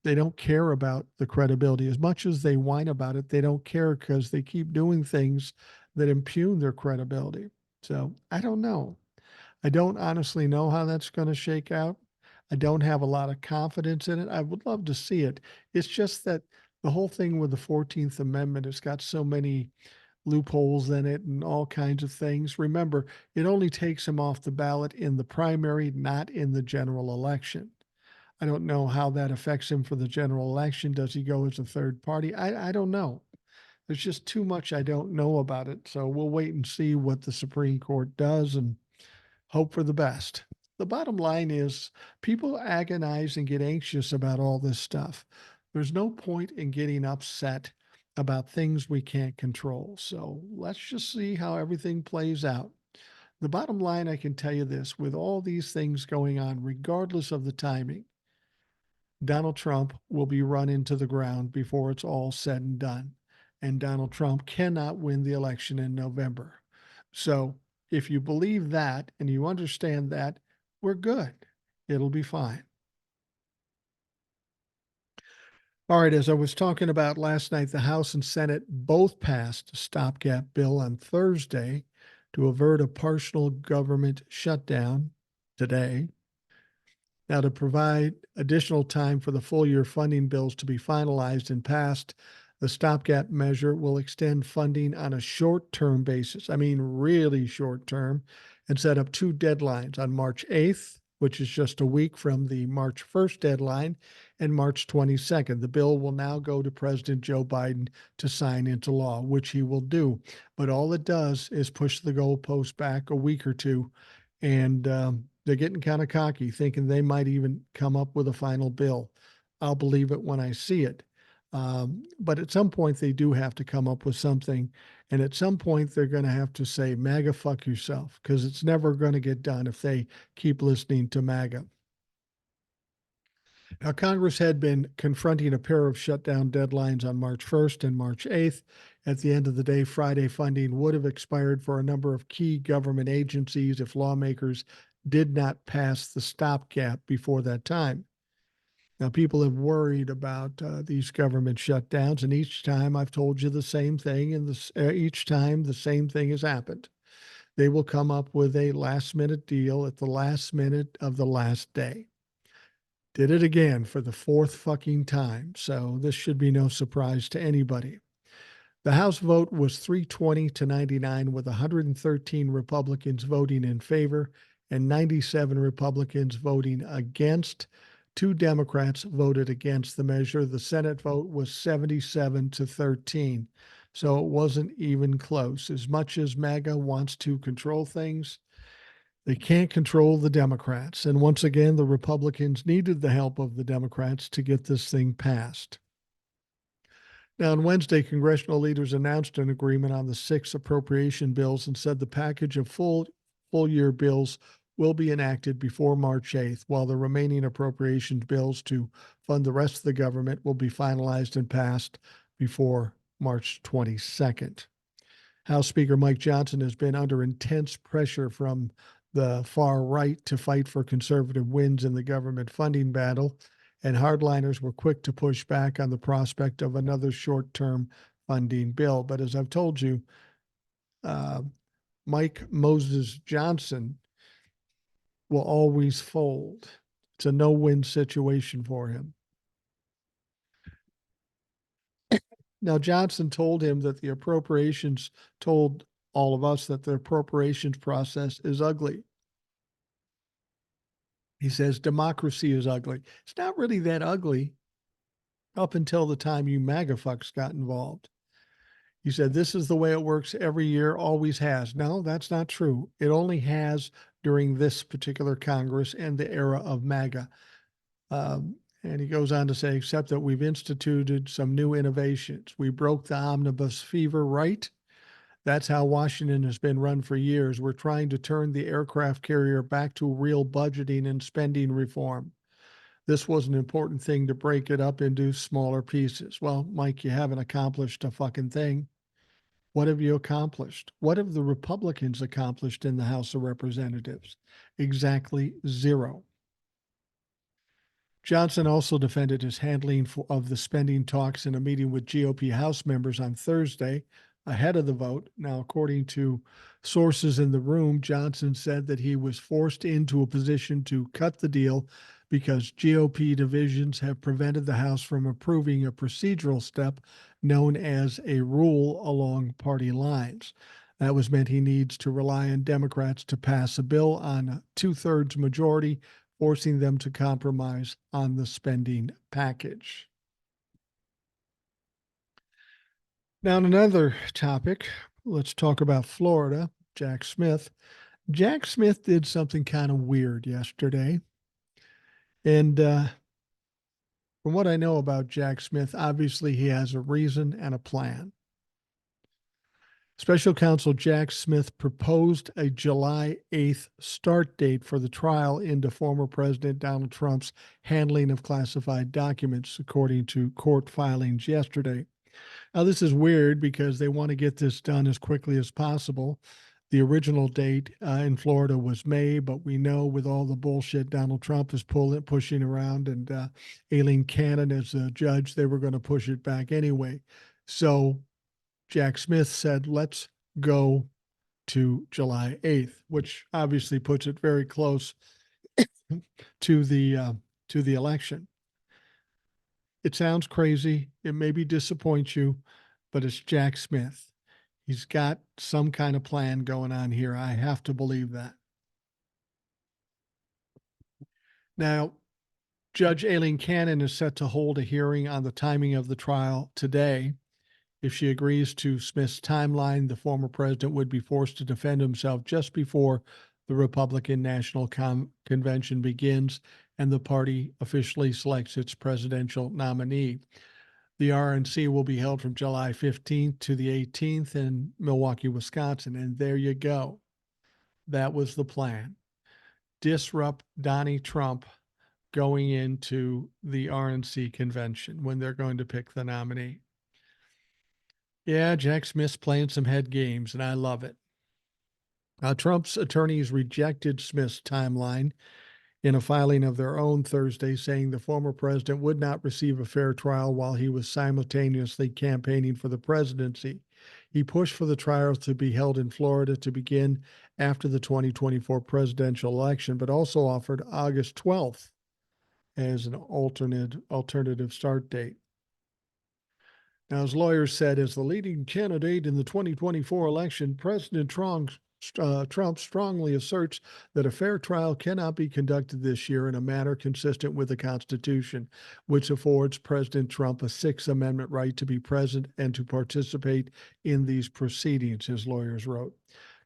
they don't care about the credibility. As much as they whine about it, they don't care because they keep doing things that impugn their credibility. So I don't know. I don't honestly know how that's going to shake out. I don't have a lot of confidence in it. I would love to see it. It's just that the whole thing with the 14th Amendment has got so many loopholes in it and all kinds of things. Remember, it only takes him off the ballot in the primary, not in the general election. I don't know how that affects him for the general election. Does he go as a third party? I don't know. There's just too much I don't know about it. So we'll wait and see what the Supreme Court does and hope for the best. The bottom line is people agonize and get anxious about all this stuff. There's no point in getting upset about things we can't control. So let's just see how everything plays out. The bottom line, I can tell you this, with all these things going on, regardless of the timing, Donald Trump will be run into the ground before it's all said and done. And Donald Trump cannot win the election in November. So if you believe that and you understand that, we're good. It'll be fine. All right, as I was talking about last night, the House and Senate both passed a stopgap bill on Thursday to avert a partial government shutdown today. Now, to provide additional time for the full year funding bills to be finalized and passed, the stopgap measure will extend funding on a short term basis. I mean, really short term, and set up two deadlines on March 8th, which is just a week from the March 1st deadline, and March 22nd. The bill will now go to President Joe Biden to sign into law, which he will do. But all it does is push the goalpost back a week or two. And they're getting kind of cocky, thinking they might even come up with a final bill. I'll believe it when I see it. But at some point, they do have to come up with something. And at some point, they're going to have to say, MAGA, fuck yourself, because it's never going to get done if they keep listening to MAGA. Now, Congress had been confronting a pair of shutdown deadlines on March 1st and March 8th. At the end of the day, Friday funding would have expired for a number of key government agencies if lawmakers did not pass the stopgap before that time. Now, people have worried about these government shutdowns, and each time I've told you the same thing, and each time the same thing has happened. They will come up with a last minute deal at the last minute of the last day. Did it again for the fourth fucking time. So this should be no surprise to anybody. The House vote was 320 to 99, with 113 Republicans voting in favor and 97 Republicans voting against. Two Democrats voted against the measure. The Senate vote was 77 to 13. So it wasn't even close. As much as MAGA wants to control things, they can't control the Democrats. And once again, the Republicans needed the help of the Democrats to get this thing passed. Now, on Wednesday, congressional leaders announced an agreement on the 6 appropriation bills and said the package of full year bills will be enacted before March 8th, while the remaining appropriations bills to fund the rest of the government will be finalized and passed before March 22nd. House Speaker Mike Johnson has been under intense pressure from the far right to fight for conservative wins in the government funding battle, and hardliners were quick to push back on the prospect of another short-term funding bill. But as I've told you, Mike Moses Johnson will always fold. It's a no-win situation for him. Now, Johnson told him that the appropriations told all of us that the appropriations process is ugly. He says democracy is ugly. It's not really that ugly up until the time you MAGA fucks got involved. He said, this is the way it works every year, always has. No, that's not true. It only has during this particular Congress and the era of MAGA. And he goes on to say, except that we've instituted some new innovations. We broke the omnibus fever, right? That's how Washington has been run for years. We're trying to turn the aircraft carrier back to real budgeting and spending reform. This was an important thing to break it up into smaller pieces. Well, Mike, you haven't accomplished a fucking thing. What have you accomplished? What have the Republicans accomplished in the House of Representatives? Exactly zero. Johnson also defended his handling of the spending talks in a meeting with GOP House members on Thursday ahead of the vote. Now, according to sources in the room, Johnson said that he was forced into a position to cut the deal because GOP divisions have prevented the House from approving a procedural step known as a rule along party lines. That was meant he needs to rely on Democrats to pass a bill on a 2/3 majority, forcing them to compromise on the spending package. Now, on another topic, let's talk about Florida. Jack Smith. Jack Smith did something kind of weird yesterday. And from what I know about Jack Smith, obviously he has a reason and a plan. Special counsel Jack Smith proposed a July 8th start date for the trial into former President Donald Trump's handling of classified documents, according to court filings yesterday. Now, this is weird because they want to get this done as quickly as possible. The original date in Florida was May, but we know with all the bullshit Donald Trump is pushing around and Aileen Cannon as a judge, they were going to push it back anyway. So Jack Smith said, let's go to July 8th, which obviously puts it very close to the election. It sounds crazy. It maybe disappoints you, but it's Jack Smith. He's got some kind of plan going on here. I have to believe that. Now, Judge Aileen Cannon is set to hold a hearing on the timing of the trial today. If she agrees to Smith's timeline, the former president would be forced to defend himself just before the Republican National Convention begins and the party officially selects its presidential nominee. The RNC will be held from July 15th to the 18th in Milwaukee, Wisconsin. And there you go. That was the plan. Disrupt Donnie Trump going into the RNC convention when they're going to pick the nominee. Yeah, Jack Smith's playing some head games, and I love it. Trump's attorneys rejected Smith's timeline in a filing of their own Thursday, saying the former president would not receive a fair trial while he was simultaneously campaigning for the presidency. He pushed for the trials to be held in Florida to begin after the 2024 presidential election, but also offered August 12th as an alternative start date. Now, as lawyers said, as the leading candidate in the 2024 election, President Trump strongly asserts that a fair trial cannot be conducted this year in a manner consistent with the Constitution, which affords President Trump a Sixth Amendment right to be present and to participate in these proceedings, his lawyers wrote.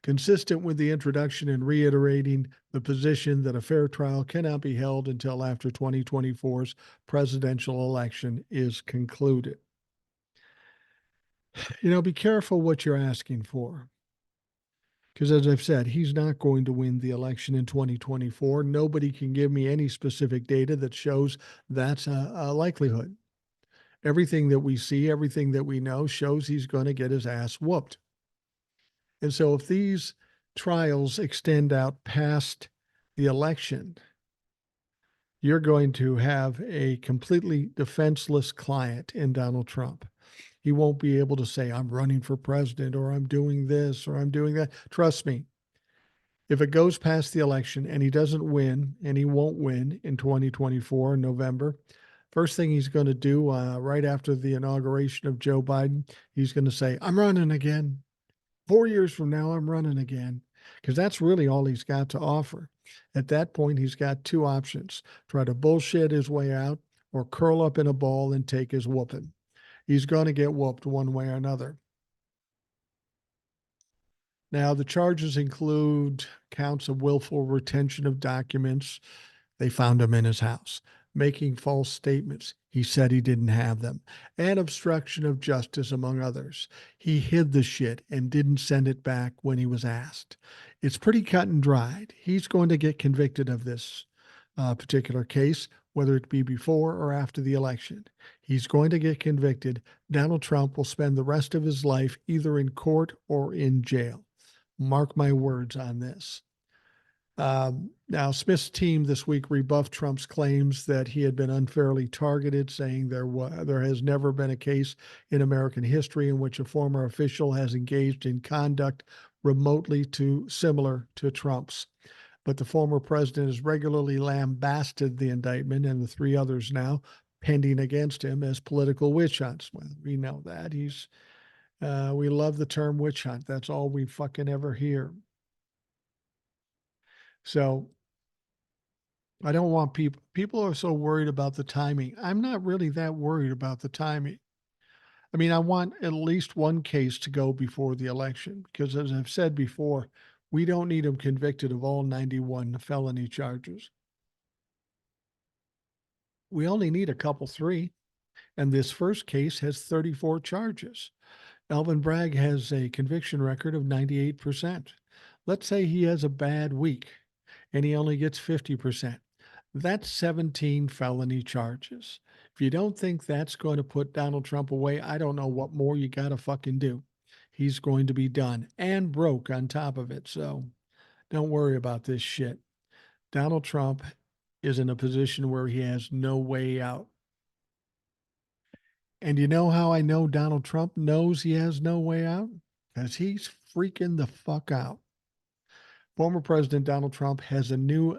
Consistent with the introduction and reiterating the position that a fair trial cannot be held until after 2024's presidential election is concluded. Be careful what you're asking for. Because as I've said, he's not going to win the election in 2024. Nobody can give me any specific data that shows that's a likelihood. Everything that we see, everything that we know shows he's going to get his ass whooped. And so if these trials extend out past the election, you're going to have a completely defenseless client in Donald Trump. He won't be able to say, I'm running for president, or I'm doing this, or I'm doing that. Trust me, if it goes past the election and he doesn't win, and he won't win in 2024 in November, first thing he's going to do right after the inauguration of Joe Biden, he's going to say, I'm running again. 4 years from now, I'm running again. Because that's really all he's got to offer. At that point, he's got two options: try to bullshit his way out or curl up in a ball and take his whooping. He's going to get whooped one way or another. Now, the charges include counts of willful retention of documents. They found them in his house. Making false statements. He said he didn't have them. And obstruction of justice, among others. He hid the shit and didn't send it back when he was asked. It's pretty cut and dried. He's going to get convicted of this particular case, whether it be before or after the election. He's going to get convicted. Donald Trump will spend the rest of his life either in court or in jail. Mark my words on this. Now, Smith's team this week rebuffed Trump's claims that he had been unfairly targeted, saying there has never been a case in American history in which a former official has engaged in conduct remotely similar to Trump's. But the former president has regularly lambasted the indictment and the three others now pending against him as political witch hunts. Well, we know that. We love the term witch hunt. That's all we fucking ever hear. So I don't want people are so worried about the timing. I'm not really that worried about the timing. I mean, I want at least one case to go before the election because, as I've said before, we don't need him convicted of all 91 felony charges. We only need a couple, 3. And this first case has 34 charges. Alvin Bragg has a conviction record of 98%. Let's say he has a bad week and he only gets 50%. That's 17 felony charges. If you don't think that's going to put Donald Trump away, I don't know what more you got to fucking do. He's going to be done and broke on top of it. So don't worry about this shit. Donald Trump is in a position where he has no way out. And you know how I know Donald Trump knows he has no way out? Because he's freaking the fuck out. Former President Donald Trump has a new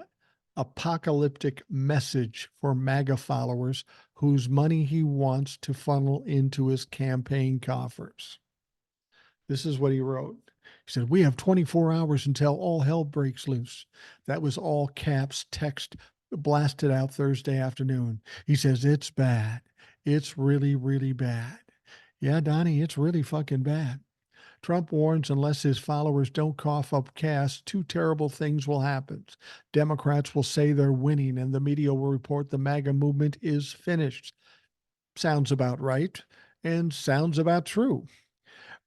apocalyptic message for MAGA followers whose money he wants to funnel into his campaign coffers. This is what he wrote. He said, "We have 24 hours until all hell breaks loose." That was all caps text blasted out Thursday afternoon. He says, "It's bad. It's really, really bad." Yeah, Donnie, it's really fucking bad. Trump warns unless his followers don't cough up cash, two terrible things will happen. Democrats will say they're winning, and the media will report the MAGA movement is finished. Sounds about right, and sounds about true.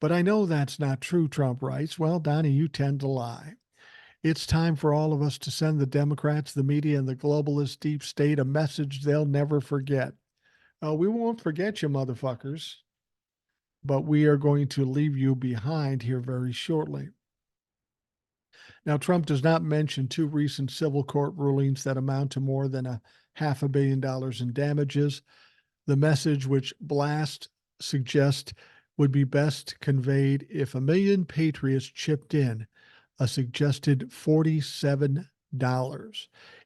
But I know that's not true, Trump writes. Well, Donnie, you tend to lie. It's time for all of us to send the Democrats, the media, and the globalist deep state a message they'll never forget. We won't forget you, motherfuckers, but we are going to leave you behind here very shortly. Now, Trump does not mention two recent civil court rulings that amount to more than $500 million in damages. The message which Blast suggests would be best conveyed if a million patriots chipped in a suggested $47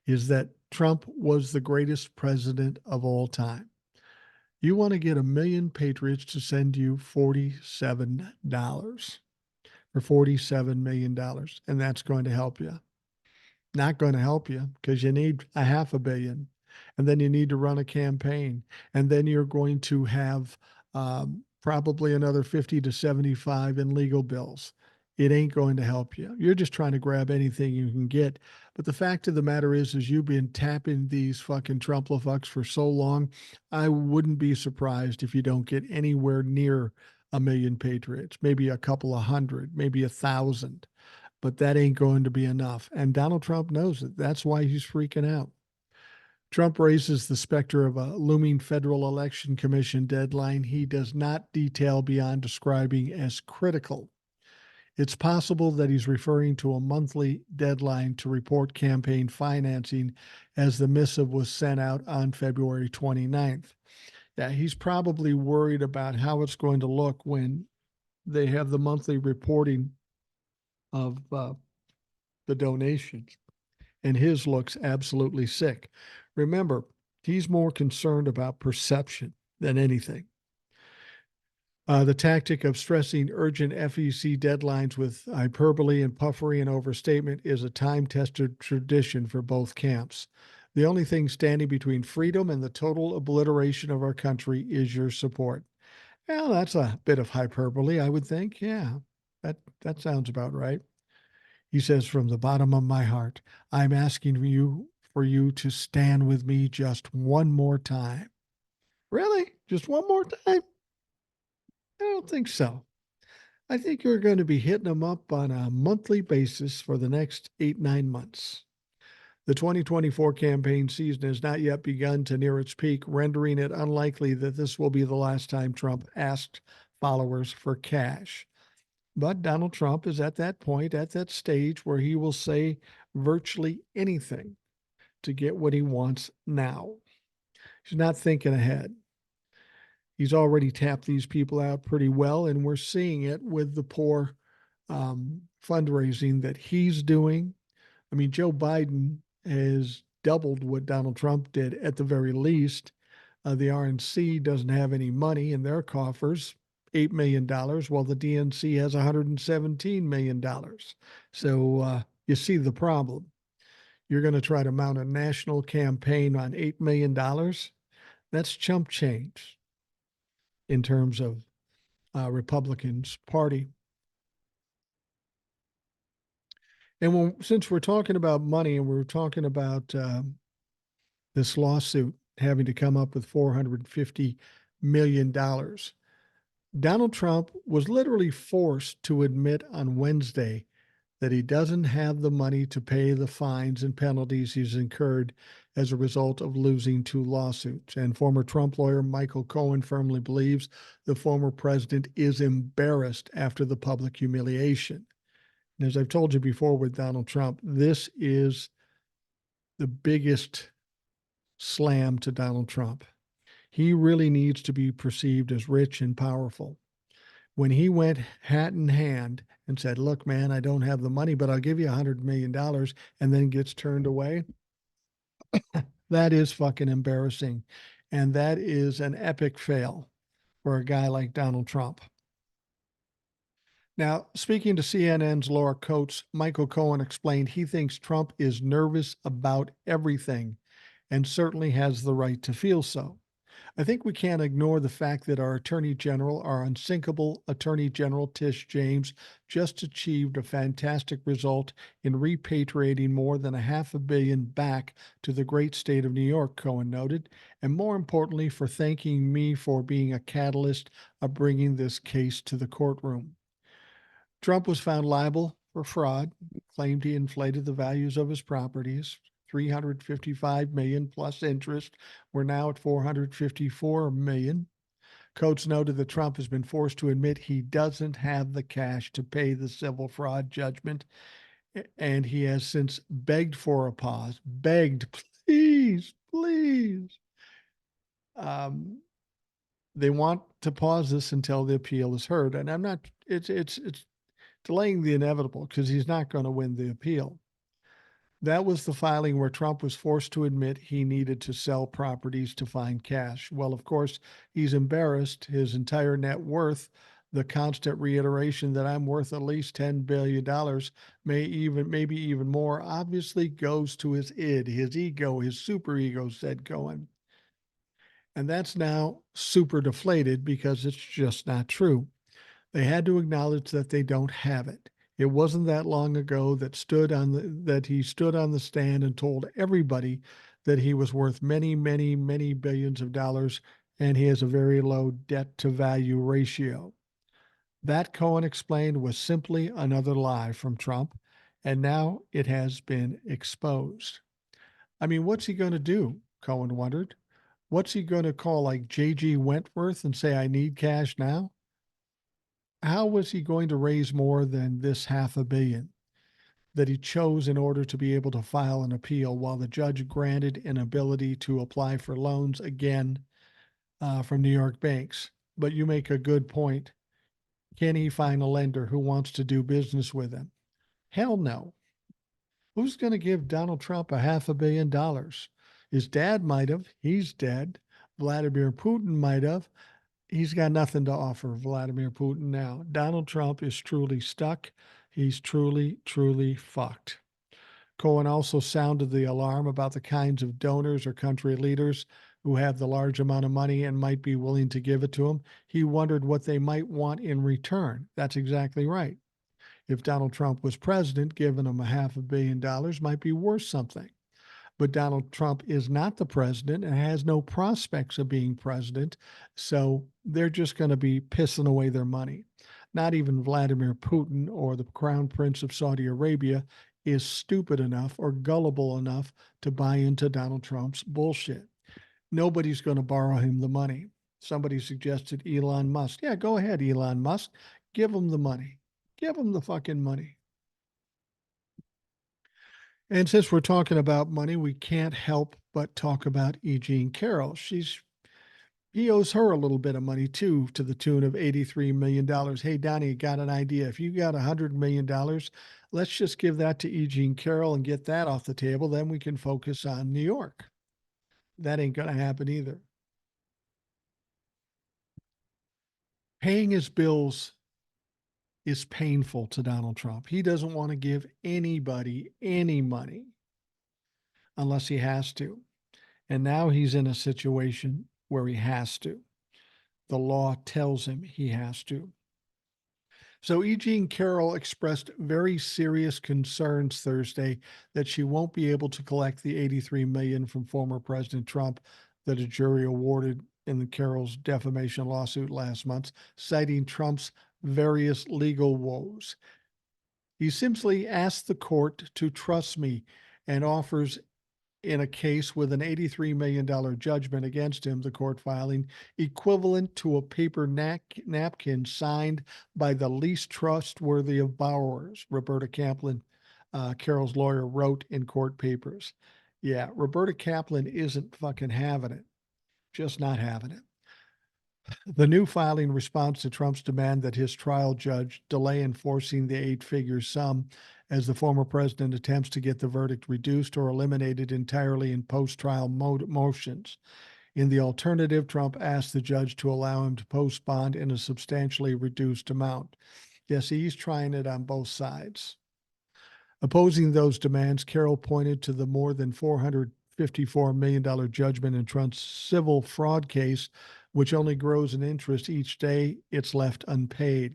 is that Trump was the greatest president of all time. You want to get a million patriots to send you $47 for $47 million, and that's going to help you. Not going to help you because you need $500 million, and then you need to run a campaign, and then you're going to have probably another 50 to 75 in legal bills. It ain't going to help you. You're just trying to grab anything you can get. But the fact of the matter is you've been tapping these fucking Trump-la-fucks for so long, I wouldn't be surprised if you don't get anywhere near a million patriots, maybe a couple of hundred, maybe 1,000. But that ain't going to be enough. And Donald Trump knows it. That's why he's freaking out. Trump raises the specter of a looming federal election commission deadline he does not detail beyond describing as critical. It's possible that he's referring to a monthly deadline to report campaign financing as the missive was sent out on February 29th. Yeah, he's probably worried about how it's going to look when they have the monthly reporting of the donations. And his looks absolutely sick. Remember, he's more concerned about perception than anything. The tactic of stressing urgent FEC deadlines with hyperbole and puffery and overstatement is a time-tested tradition for both camps. The only thing standing between freedom and the total obliteration of our country is your support. Well, that's a bit of hyperbole, I would think. Yeah, that sounds about right. He says, "From the bottom of my heart, I'm asking for you to stand with me just one more time." Really? Just one more time? I don't think so. I think you're going to be hitting them up on a monthly basis for the next 8-9 months. The 2024 campaign season has not yet begun to near its peak, rendering it unlikely that this will be the last time Trump asked followers for cash. But Donald Trump is at that point, at that stage where he will say virtually anything to get what he wants now. He's not thinking ahead. He's already tapped these people out pretty well, and we're seeing it with the poor fundraising that he's doing. I mean, Joe Biden has doubled what Donald Trump did at the very least. The RNC doesn't have any money in their coffers, $8 million, while the DNC has $117 million. So you see the problem. You're going to try to mount a national campaign on $8 million. That's chump change in terms of Republicans' party. And since we're talking about money and we're talking about this lawsuit having to come up with $450 million, Donald Trump was literally forced to admit on Wednesday that he doesn't have the money to pay the fines and penalties he's incurred as a result of losing two lawsuits. And former Trump lawyer Michael Cohen firmly believes the former president is embarrassed after the public humiliation. And as I've told you before with Donald Trump, this is the biggest slam to Donald Trump. He really needs to be perceived as rich and powerful. When he went hat in hand and said, look, man, I don't have the money, but I'll give you $100 million, and then gets turned away, that is fucking embarrassing. And that is an epic fail for a guy like Donald Trump. Now, speaking to CNN's Laura Coates, Michael Cohen explained he thinks Trump is nervous about everything and certainly has the right to feel so. I think we can't ignore the fact that our Attorney General, our unsinkable Attorney General Tish James, just achieved a fantastic result in repatriating more than $500 million back to the great state of New York, Cohen noted, and more importantly, for thanking me for being a catalyst of bringing this case to the courtroom. Trump was found liable for fraud, claimed he inflated the values of his properties. 355 million plus interest. We're now at 454 million. Coates noted that Trump has been forced to admit he doesn't have the cash to pay the civil fraud judgment, and he has since begged for a pause. Begged, please, please. They want to pause this until the appeal is heard, and I'm not. It's delaying the inevitable because he's not going to win the appeal. That was the filing where Trump was forced to admit he needed to sell properties to find cash. Well, of course, he's embarrassed. His entire net worth, the constant reiteration that I'm worth at least $10 billion, maybe even more, obviously goes to his id, his ego, his super ego, said Cohen. And that's now super deflated because it's just not true. They had to acknowledge that they don't have it. It wasn't that long ago that he stood on the stand and told everybody that he was worth many, many, many billions of dollars, and he has a very low debt to value ratio. That, Cohen explained, was simply another lie from Trump, and now it has been exposed. I mean, what's he going to do? Cohen wondered. What's he going to call like J.G. Wentworth and say, I need cash now? How was he going to raise more than this $500 million that he chose in order to be able to file an appeal while the judge granted an ability to apply for loans again from New York banks? But you make a good point. Can he find a lender who wants to do business with him? Hell no. Who's going to give Donald Trump $500 million? His dad might have. He's dead. Vladimir Putin might have. He's got nothing to offer Vladimir Putin now. Donald Trump is truly stuck. He's truly, truly fucked. Cohen also sounded the alarm about the kinds of donors or country leaders who have the large amount of money and might be willing to give it to him. He wondered what they might want in return. That's exactly right. If Donald Trump was president, giving him $500 million might be worth something. But Donald Trump is not the president and has no prospects of being president. So they're just going to be pissing away their money. Not even Vladimir Putin or the Crown Prince of Saudi Arabia is stupid enough or gullible enough to buy into Donald Trump's bullshit. Nobody's going to borrow him the money. Somebody suggested Elon Musk. Yeah, go ahead, Elon Musk. Give him the money. Give him the fucking money. And since we're talking about money, we can't help but talk about E. Jean Carroll. He owes her a little bit of money too, to the tune of $83 million. Hey, Donnie, got an idea. If you got $100 million, let's just give that to E. Jean Carroll and get that off the table. Then we can focus on New York. That ain't going to happen either. Paying his bills is painful to Donald Trump. He doesn't want to give anybody any money unless he has to. And now he's in a situation where he has to. The law tells him he has to. So E. Jean Carroll expressed very serious concerns Thursday that she won't be able to collect the $83 million from former President Trump that a jury awarded in the Carroll's defamation lawsuit last month, citing Trump's various legal woes. He simply asked the court to trust me and offers in a case with an $83 million judgment against him, the court filing, equivalent to a paper napkin signed by the least trustworthy of borrowers, Roberta Kaplan, Carol's lawyer, wrote in court papers. Yeah, Roberta Kaplan isn't fucking having it, just not having it. The new filing responds to Trump's demand that his trial judge delay enforcing the eight-figure sum as the former president attempts to get the verdict reduced or eliminated entirely in post-trial motions. In the alternative, Trump asked the judge to allow him to post bond in a substantially reduced amount. Yes, he's trying it on both sides. Opposing those demands, Carroll pointed to the more than $454 million judgment in Trump's civil fraud case, which only grows in interest each day it's left unpaid.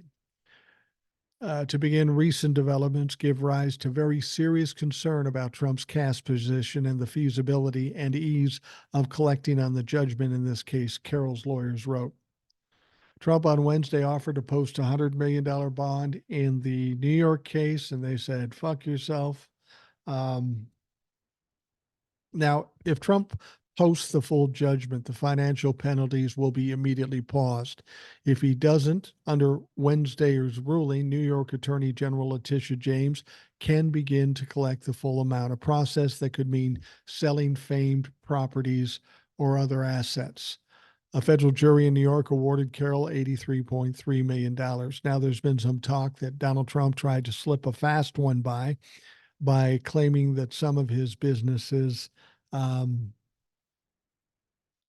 To begin, recent developments give rise to very serious concern about Trump's cash position and the feasibility and ease of collecting on the judgment in this case, Carroll's lawyers wrote. Trump on Wednesday offered to post a $100 million bond in the New York case, and they said, fuck yourself. Now, if Trump posts the full judgment, the financial penalties will be immediately paused. If he doesn't, under Wednesday's ruling, New York Attorney General Letitia James can begin to collect the full amount, a process that could mean selling famed properties or other assets. A federal jury in New York awarded Carroll $83.3 million. Now, there's been some talk that Donald Trump tried to slip a fast one by claiming that some of his businesses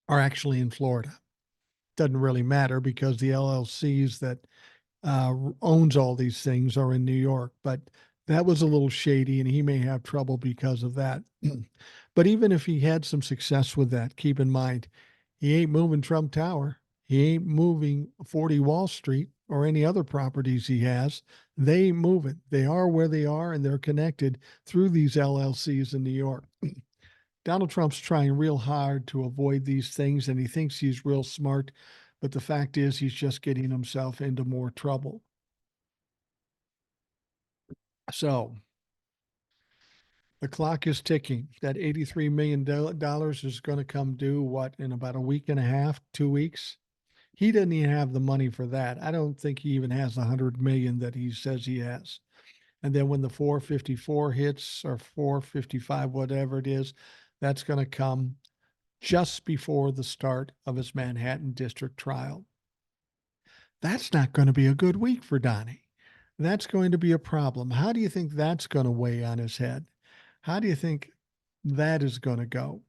are actually in Florida. Doesn't really matter because the LLCs that owns all these things are in New York. But that was a little shady, and he may have trouble because of that. But even if he had some success with that, keep in mind, he ain't moving Trump Tower. He ain't moving 40 Wall Street or any other properties he has. They ain't moving. They are where they are, and they're connected through these LLCs in New York. Donald Trump's trying real hard to avoid these things, and he thinks he's real smart. But the fact is, he's just getting himself into more trouble. So the clock is ticking. That $83 million is going to come due, what, in about a week and a half, 2 weeks? He doesn't even have the money for that. I don't think he even has the 100 million that he says he has. And then when the 454 hits, or 455, whatever it is, that's going to come just before the start of his Manhattan District trial. That's not going to be a good week for Donnie. That's going to be a problem. How do you think that's going to weigh on his head? How do you think that is going to go?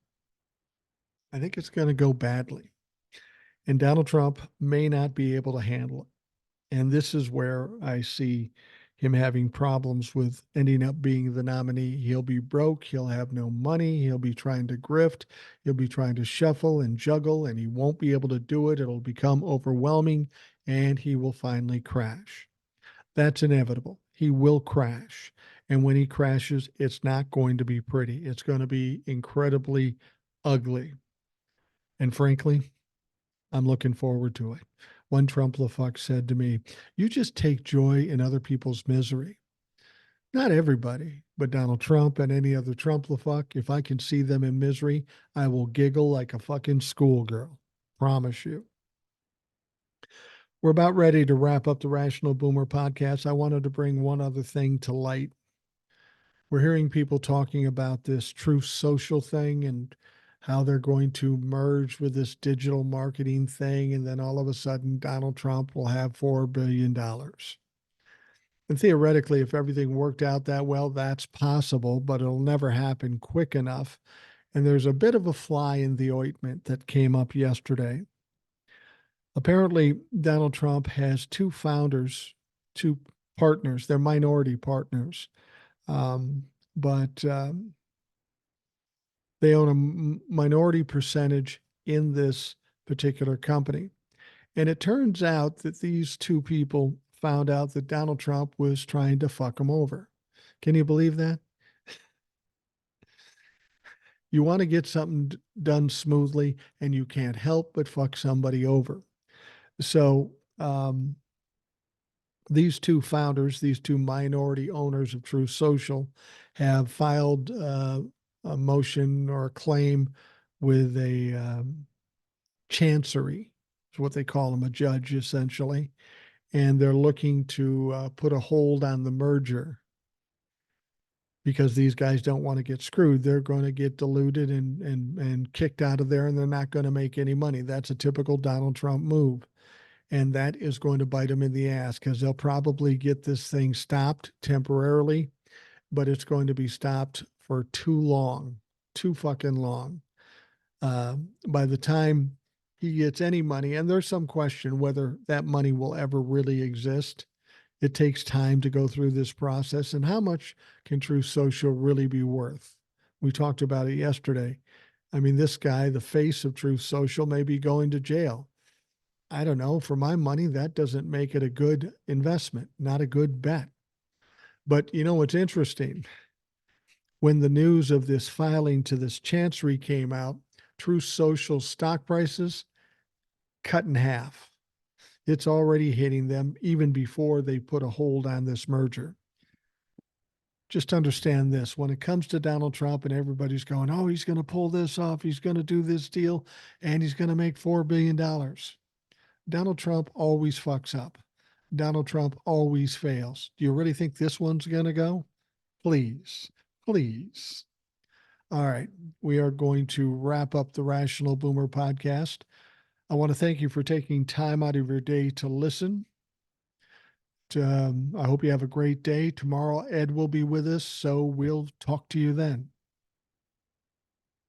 I think it's going to go badly. And Donald Trump may not be able to handle it. And this is where I see him having problems with ending up being the nominee. He'll be broke. He'll have no money. He'll be trying to grift. He'll be trying to shuffle and juggle, and he won't be able to do it. It'll become overwhelming, and he will finally crash. That's inevitable. He will crash. And when he crashes, it's not going to be pretty. It's going to be incredibly ugly. And frankly, I'm looking forward to it. One Trump-la-fuck said to me, "You just take joy in other people's misery." Not everybody, but Donald Trump and any other Trump-la-fuck, if I can see them in misery, I will giggle like a fucking schoolgirl. Promise you. We're about ready to wrap up the Rational Boomer podcast. I wanted to bring one other thing to light. We're hearing people talking about this Truth Social thing and how they're going to merge with this digital marketing thing. And then all of a sudden, Donald Trump will have $4 billion. And theoretically, if everything worked out that well, that's possible, but it'll never happen quick enough. And there's a bit of a fly in the ointment that came up yesterday. Apparently, Donald Trump has two partners, they're minority partners. But they own a minority percentage in this particular company. And it turns out that these two people found out that Donald Trump was trying to fuck them over. Can you believe that? You want to get something done smoothly, and you can't help but fuck somebody over. So these two founders, these two minority owners of Truth Social, have filed motion or a claim with a chancery, is what they call them, a judge essentially, and they're looking to put a hold on the merger because these guys don't want to get screwed. They're going to get diluted and kicked out of there, and they're not going to make any money. That's a typical Donald Trump move. And that is going to bite them in the ass because they'll probably get this thing stopped temporarily, but it's going to be stopped for too long, too fucking long. By the time he gets any money, and there's some question whether that money will ever really exist. It takes time to go through this process. And how much can Truth Social really be worth? We talked about it yesterday. I mean, this guy, the face of Truth Social, may be going to jail. I don't know. For my money, that doesn't make it a good investment, not a good bet. But you know what's interesting? When the news of this filing to this chancery came out, Truth Social stock prices cut in half. It's already hitting them even before they put a hold on this merger. Just understand this. When it comes to Donald Trump and everybody's going, oh, he's going to pull this off, he's going to do this deal, and he's going to make $4 billion. Donald Trump always fucks up. Donald Trump always fails. Do you really think this one's going to go? Please, please. All right. We are going to wrap up the Rational Boomer podcast. I want to thank you for taking time out of your day to listen. I hope you have a great day. Tomorrow, Ed will be with us, so we'll talk to you then.